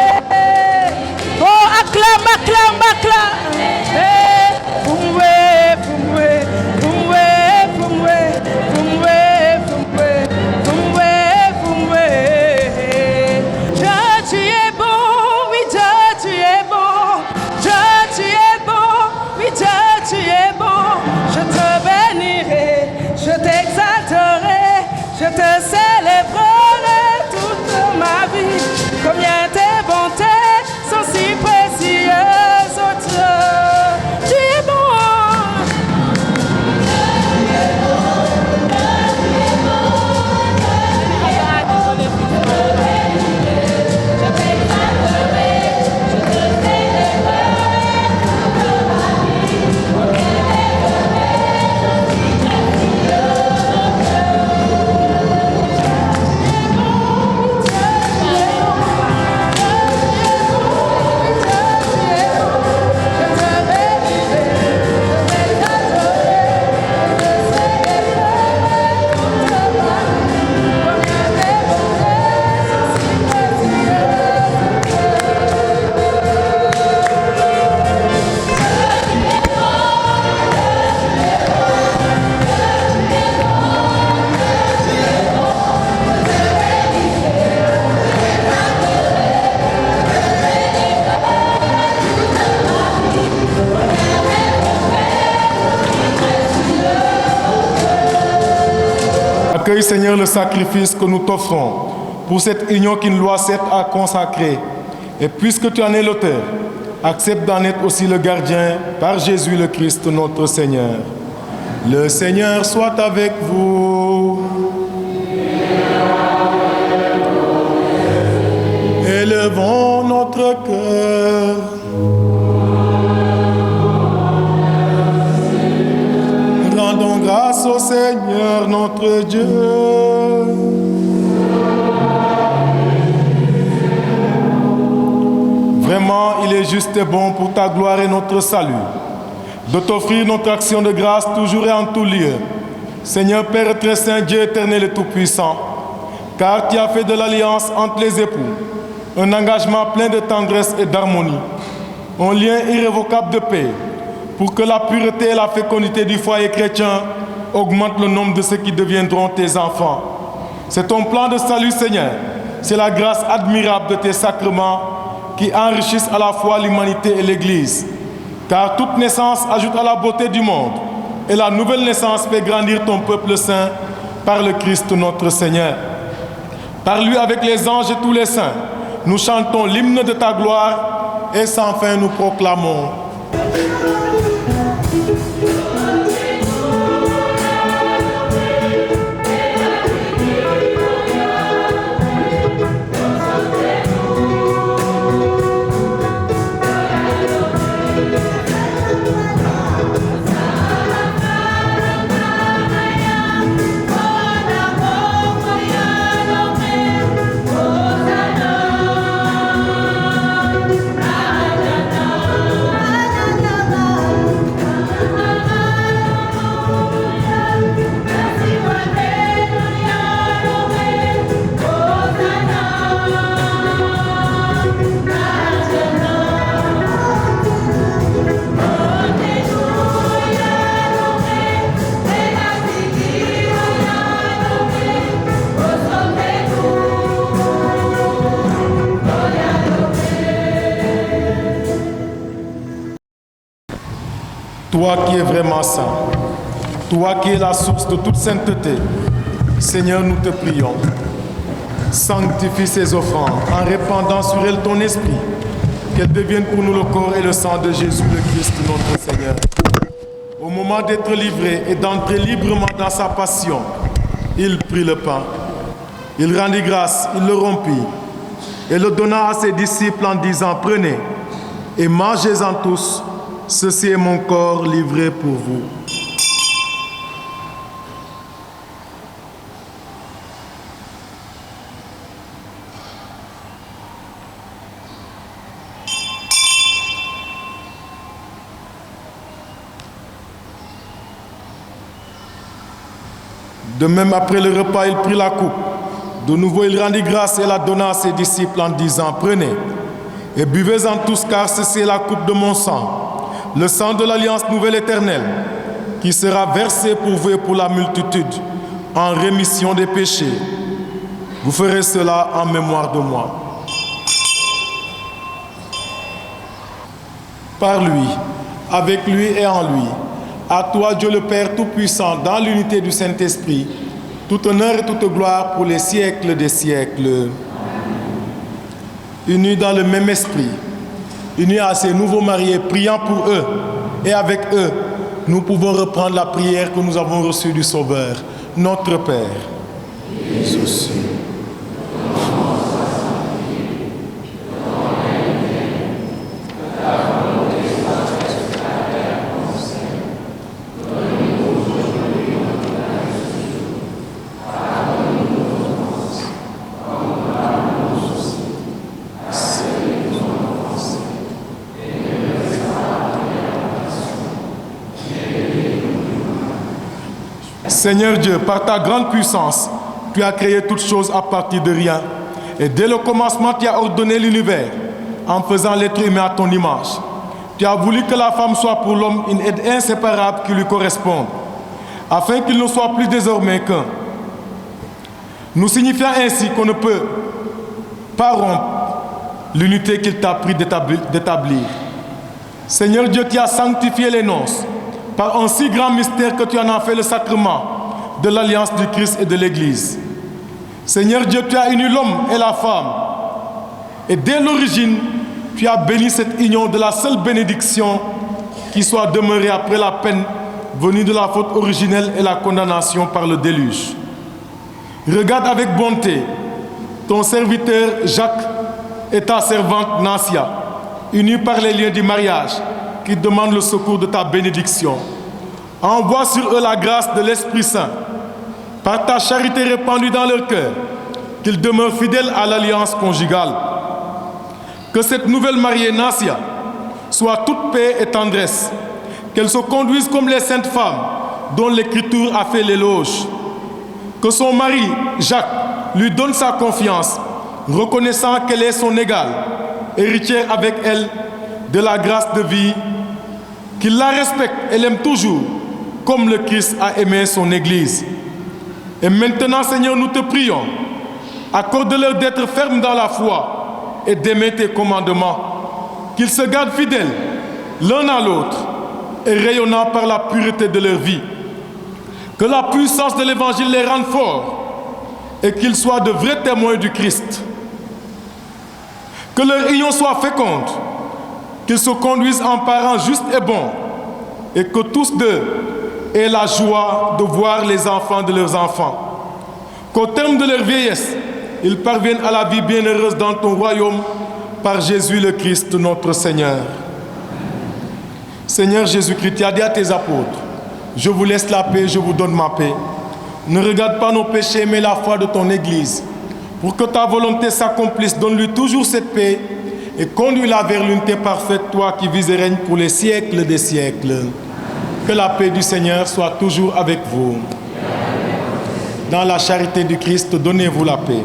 Je te célébrerai toute ma vie. Combien tes bontés sont si précieuses, oh Dieu. Tu es bon. Accueille, Seigneur, le sacrifice que nous t'offrons pour cette union qu'une loi certes a consacrée. Et puisque tu en es l'auteur, accepte d'en être aussi le gardien par Jésus le Christ, notre Seigneur. Le Seigneur soit avec vous. Élevons notre cœur. Rendons grâce au Seigneur notre Dieu. Vraiment, il est juste et bon pour ta gloire et notre salut de t'offrir notre action de grâce toujours et en tout lieu. Seigneur Père très saint, Dieu éternel et tout-puissant, car tu as fait de l'alliance entre les époux un engagement plein de tendresse et d'harmonie, un lien irrévocable de paix, pour que la pureté et la fécondité du foyer chrétien augmentent le nombre de ceux qui deviendront tes enfants. C'est ton plan de salut, Seigneur. C'est la grâce admirable de tes sacrements qui enrichissent à la fois l'humanité et l'Église. Car toute naissance ajoute à la beauté du monde, et la nouvelle naissance fait grandir ton peuple saint par le Christ notre Seigneur. Par lui, avec les anges et tous les saints, nous chantons l'hymne de ta gloire et sans fin nous proclamons. Toi qui es vraiment saint, toi qui es la source de toute sainteté, Seigneur, nous te prions. Sanctifie ces offrandes en répandant sur elles ton esprit, qu'elles deviennent pour nous le corps et le sang de Jésus le Christ, notre Seigneur. Au moment d'être livré et d'entrer librement dans sa passion, il prit le pain, il rendit grâce, il le rompit et le donna à ses disciples en disant: prenez et mangez-en tous. Ceci est mon corps livré pour vous. De même, après le repas, il prit la coupe. De nouveau, il rendit grâce et la donna à ses disciples en disant: prenez Et buvez-en tous, car ceci est la coupe de mon sang, le sang de l'alliance nouvelle éternelle, qui sera versé pour vous et pour la multitude, en rémission des péchés. Vous ferez cela en mémoire de moi. Par lui, avec lui et en lui, à toi Dieu le Père Tout-Puissant, dans l'unité du Saint-Esprit, tout honneur et toute gloire pour les siècles des siècles. Unis dans le même esprit, unis à ces nouveaux mariés, priant pour eux, et avec eux, nous pouvons reprendre la prière que nous avons reçue du Sauveur, notre Père. Jésus. Seigneur Dieu, par ta grande puissance, tu as créé toutes choses à partir de rien. Et dès le commencement, tu as ordonné l'univers en faisant l'être humain à ton image. Tu as voulu que la femme soit pour l'homme une aide inséparable qui lui corresponde, afin qu'il ne soit plus désormais qu'un. Nous signifiant ainsi qu'on ne peut pas rompre l'unité qu'il t'a pris d'établir. Seigneur Dieu, tu as sanctifié les noces par un si grand mystère que tu en as fait le sacrement de l'alliance du Christ et de l'Église. Seigneur Dieu, tu as uni l'homme et la femme. Et dès l'origine, tu as béni cette union de la seule bénédiction qui soit demeurée après la peine venue de la faute originelle et la condamnation par le déluge. Regarde avec bonté ton serviteur Jacques et ta servante Nancia, unis par les liens du mariage, qui demandent le secours de ta bénédiction. Envoie sur eux la grâce de l'Esprit Saint, par ta charité répandue dans leur cœur, qu'ils demeurent fidèles à l'alliance conjugale. Que cette nouvelle mariée Nacia soit toute paix et tendresse, qu'elle se conduise comme les saintes femmes dont l'Écriture a fait l'éloge. Que son mari, Jacques, lui donne sa confiance, reconnaissant qu'elle est son égale, héritière avec elle de la grâce de vie, qu'il la respecte et l'aime toujours, comme le Christ a aimé son Église. Et maintenant, Seigneur, nous te prions, accorde-leur d'être fermes dans la foi et d'aimer tes commandements, qu'ils se gardent fidèles l'un à l'autre et rayonnant par la pureté de leur vie. Que la puissance de l'Évangile les rende forts et qu'ils soient de vrais témoins du Christ. Que leur union soit féconde, qu'ils se conduisent en parents justes et bons, et que tous deux aient la joie de voir les enfants de leurs enfants. Qu'au terme de leur vieillesse, ils parviennent à la vie bienheureuse dans ton royaume par Jésus le Christ, notre Seigneur. Seigneur Jésus-Christ, tu as dit à tes apôtres, je vous laisse la paix, je vous donne ma paix. Ne regarde pas nos péchés, mais la foi de ton Église. Pour que ta volonté s'accomplisse, donne-lui toujours cette paix et conduis-la vers l'unité parfaite, toi qui vis et règnes pour les siècles des siècles. Que la paix du Seigneur soit toujours avec vous. Dans la charité du Christ, donnez-vous la paix.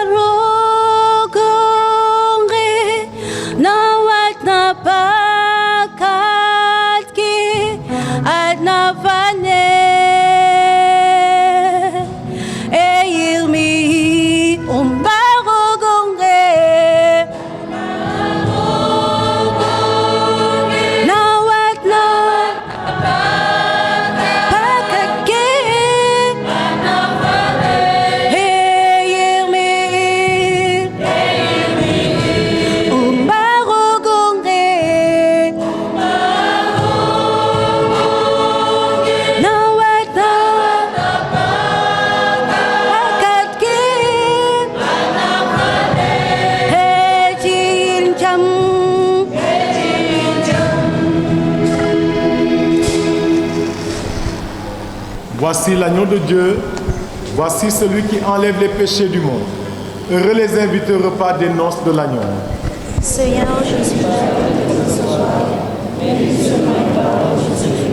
Umbaronge na wat na pa Voici l'agneau de Dieu, voici celui qui enlève les péchés du monde. Heureux les invités au repas des noces de l'agneau. Seigneur, je suis ce soir, béni soit ma parole, Jésus.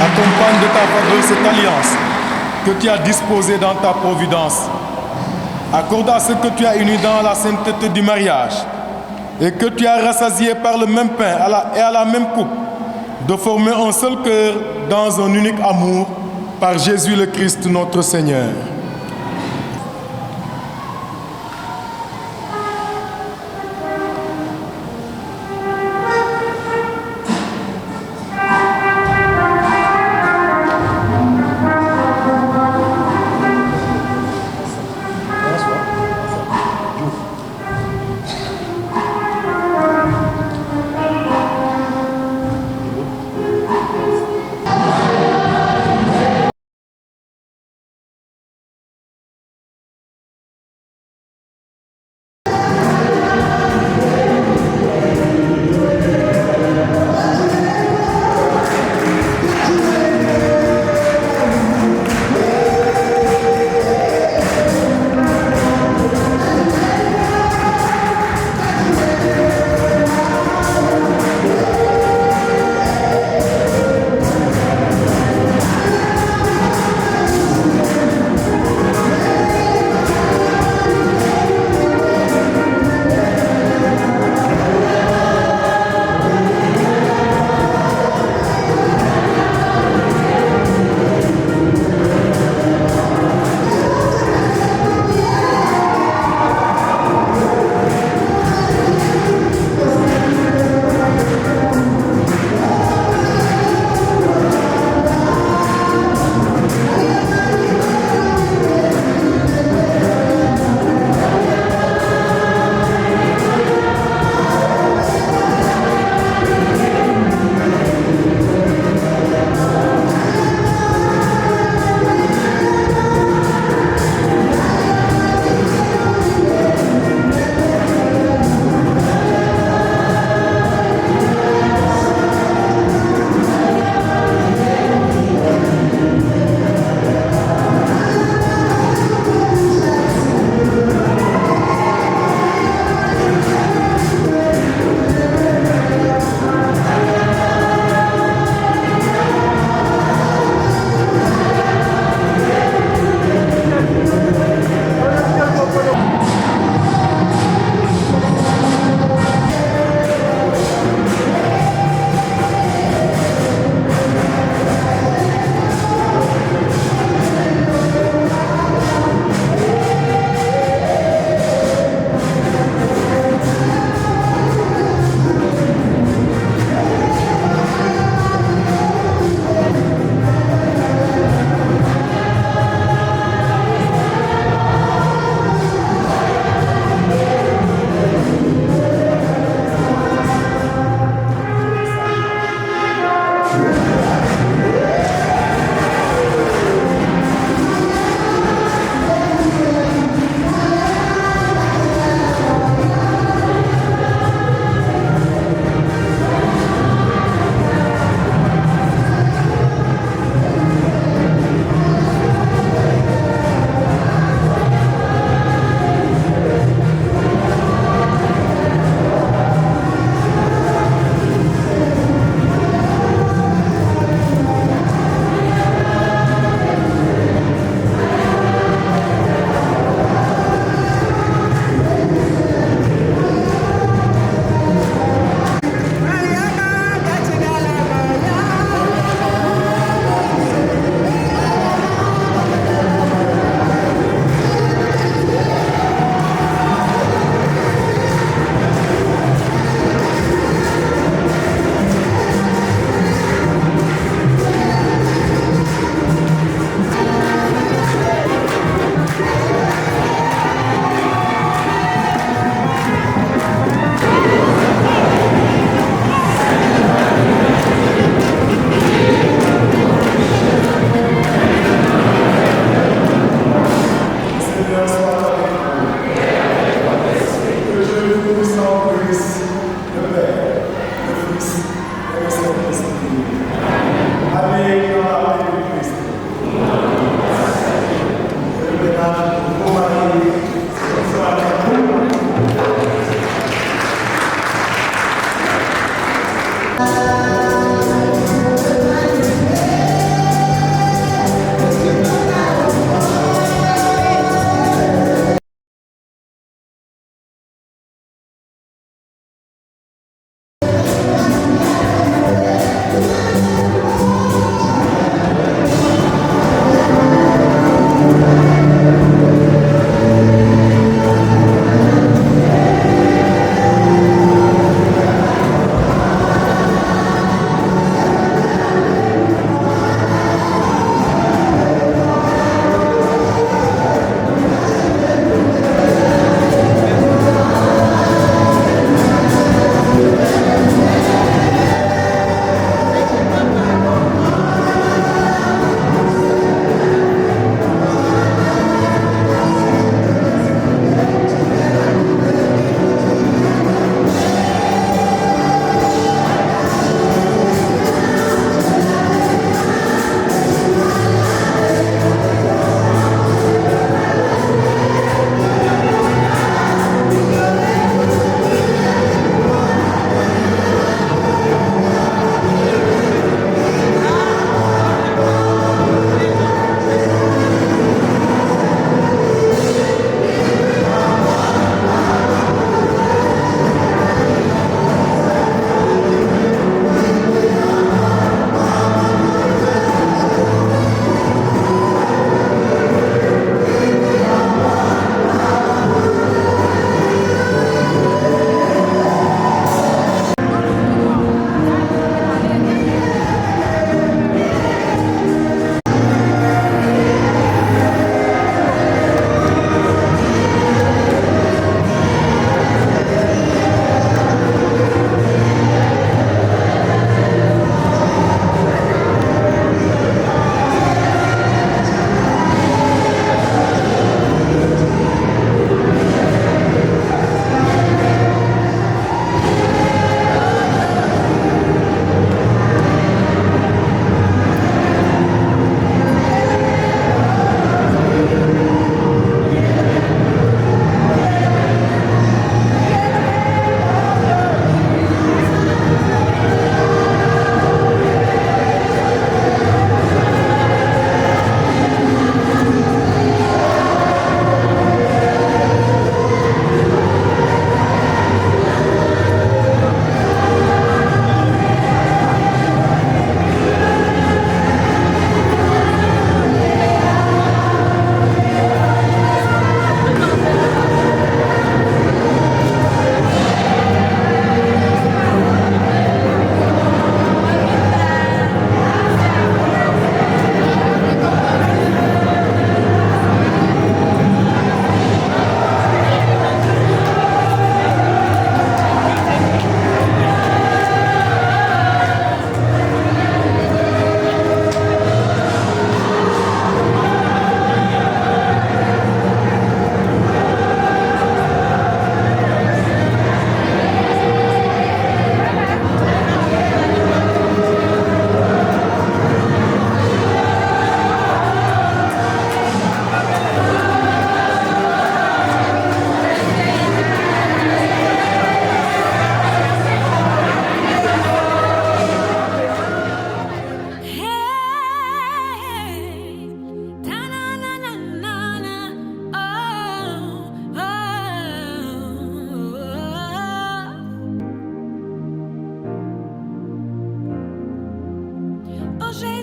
Accompagne de ta faveur cette alliance que tu as disposée dans ta providence. Accorde à ce que tu as uni dans la sainteté du mariage et que tu as rassasié par le même pain et à la même coupe, de former un seul cœur dans un unique amour par Jésus le Christ notre Seigneur.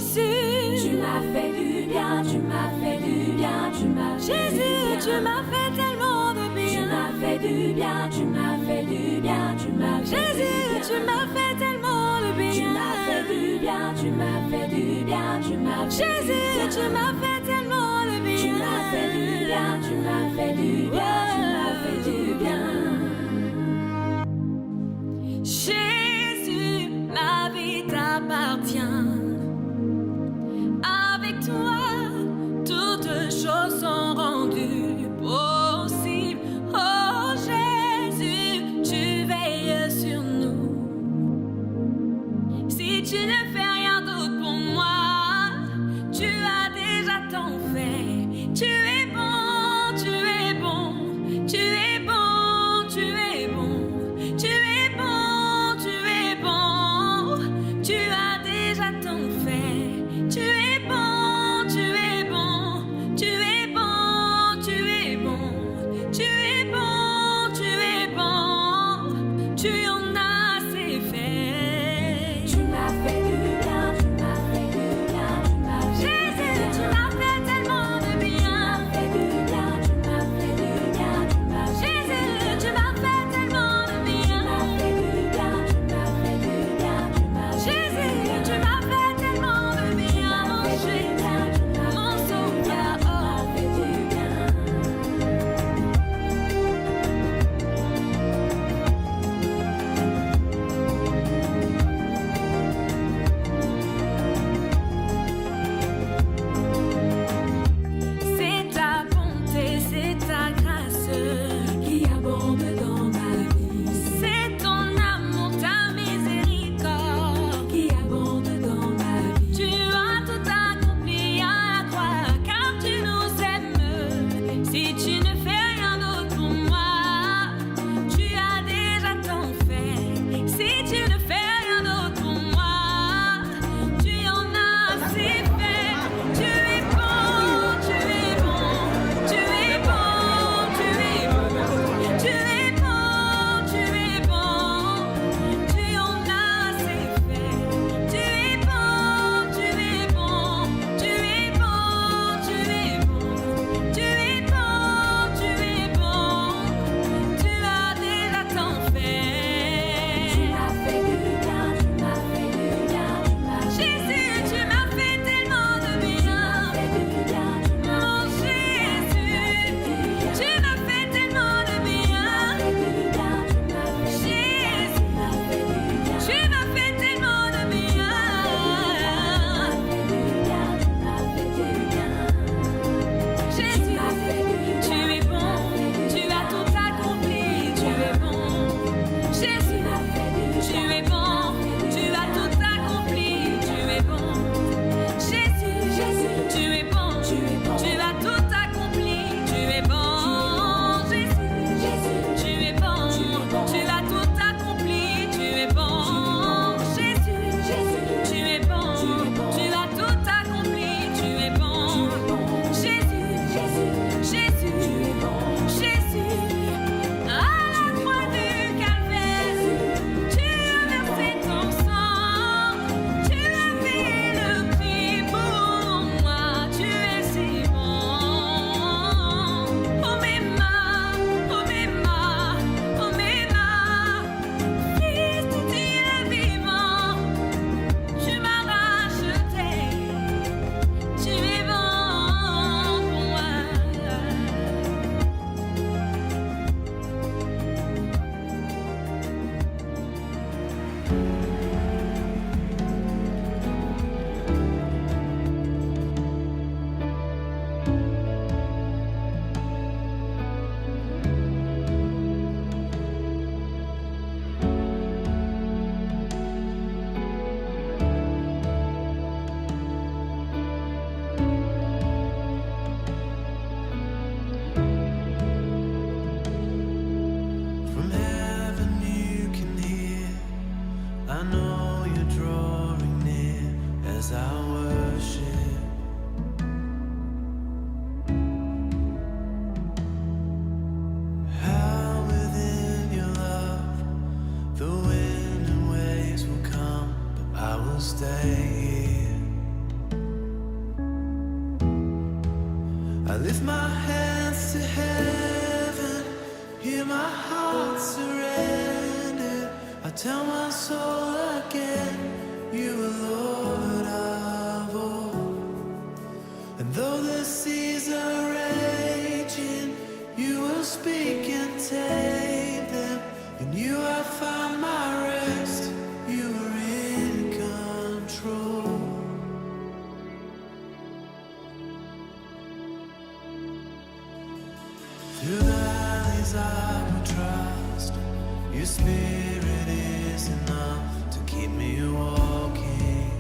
Jésus, tu m'as fait du bien, tu m'as fait du bien, tu m'as fait du bien. Tu m'as fait tellement de bien. Tu m'as fait du bien, tu m'as fait du bien, tu m'as fait Jésus, tu m'as fait tellement de bien. Tu m'as fait du bien, tu m'as fait du bien, tu m'as Jésus, tu m'as fait tellement de bien. Tu m'as fait du bien, tu m'as fait du bien, tu m'as fait du bien. Jésus, ma vie t'appartient. Avec toi, toutes choses sont rendues possibles. Oh Jésus, tu veilles sur nous. Si tu ne fais rien d'autre pour moi, tu as déjà tant fait. Tu es bon, tu es bon, tu es bon, tu es bon, tu es bon, tu es bon. Tu as déjà tant fait. Tu es bon, tu es bon, tu es bon, tu es bon, tu es bon, tu es bon, tu en as assez fait. Tu m'as fait du bien, tu m'as fait du bien, tu m'as fait Jésus, tu m'as fait tellement de bien. Tu m'as fait du bien, tu m'as fait du bien, tu m'as Jésus, tu m'as fait tellement de bien. Tu m'as fait du bien, tu m'as fait du bien, tu m'as Jésus, tu m'as fait tellement de bien. Mon sauveur, oh, fait du bien. C'est ta bonté, c'est ta grâce qui abonde dans ma vie. C'est ton amour, ta miséricorde qui abonde dans ma vie. Tu as tout accompli à la croix, car tu nous aimes. Si tu ne fais rien d'autre pour moi, tu as déjà tant fait. Si tu ne fais rien d'autre pour moi, tu en as assez fait. Tu es bon, tu es bon, tu es bon, tu es bon, tu es bon, tu es bon, tu en as assez fait. Tu es bon, tu es bon, tu es bon, tu es bon, tu es bon, tu es bon, tu as déjà tant fait. Tu m'as fait du bien, tu m'as fait du bien, tu m'as Jésus, tu m'as fait tellement de bien. Mon Jésus, tu m'as fait tellement de bien. Jésus, tu m'as fait tellement de bien. Jésus, tu es bon, tu as tout accompli, tu es bon. Jésus, tu es bon, tu as tout accompli, tu es bon. Jésus, tu es bon, tu as tout accompli, tu es bon. Jésus, tu es bon, tu as tout accompli, tu es bon. Jésus, tu es bon, tu as tout accompli, tu es bon. Jésus, à la croix du Calvaire, tu as versé ton sang, tu as payé le prix pour moi, tu es si bon. Oh Méma, oh Méma, oh Méma, Fils du Dieu vivant, tu m'as racheté, tu es bon pour moi. From heaven you can hear, I know you're drawing near as I worship. How within your love the wind and waves will come, but I will stay here. lift my hands to heaven, hear my heart surrender. I tell my soul again, you are Lord of all. And though the seas are raging, you will speak and tame them. In you I find my rest, you are in control. Through valleys I will trust, your spirit is enough to keep me walking.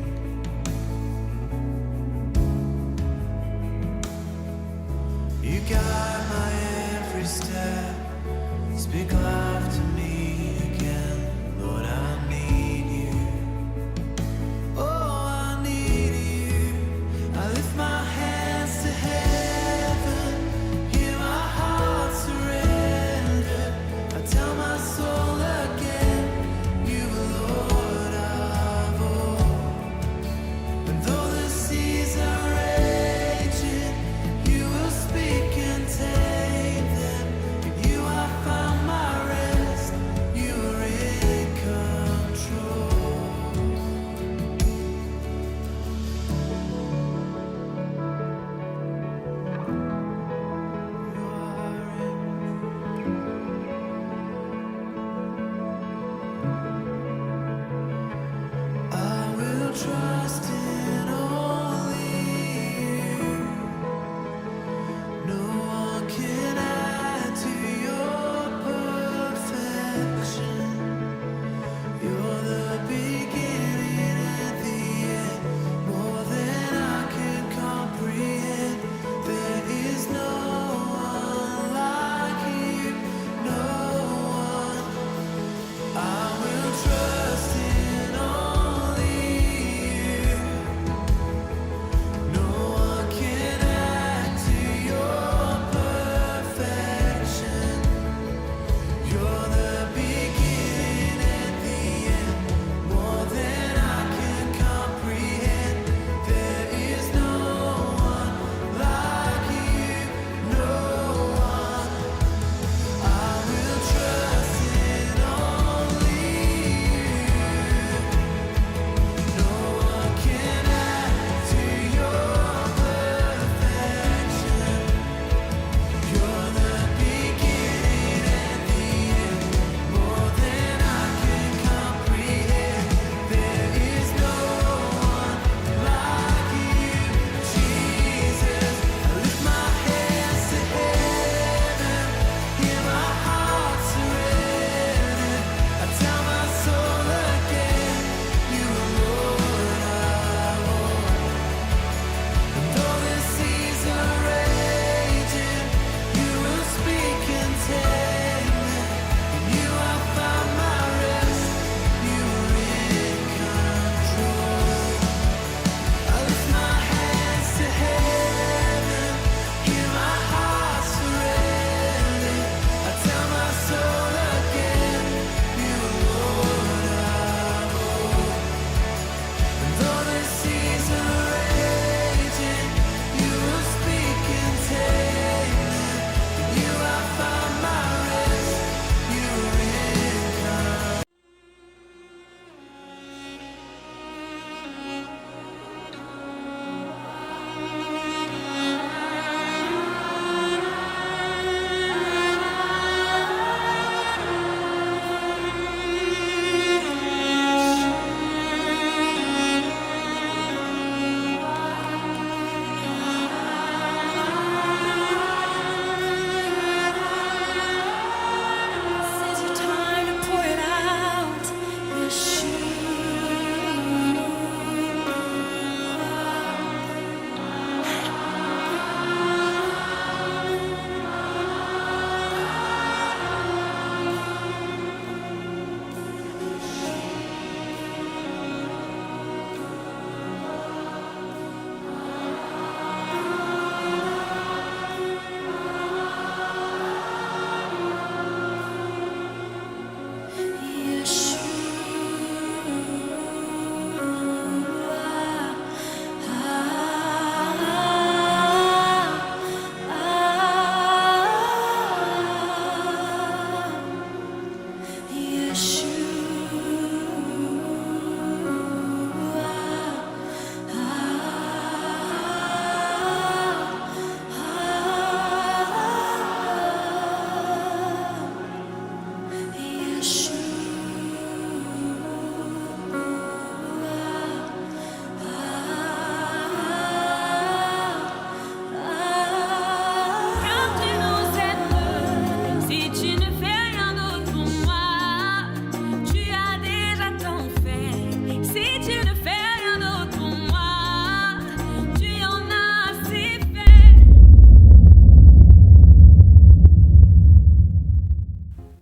You guide my every step, speak life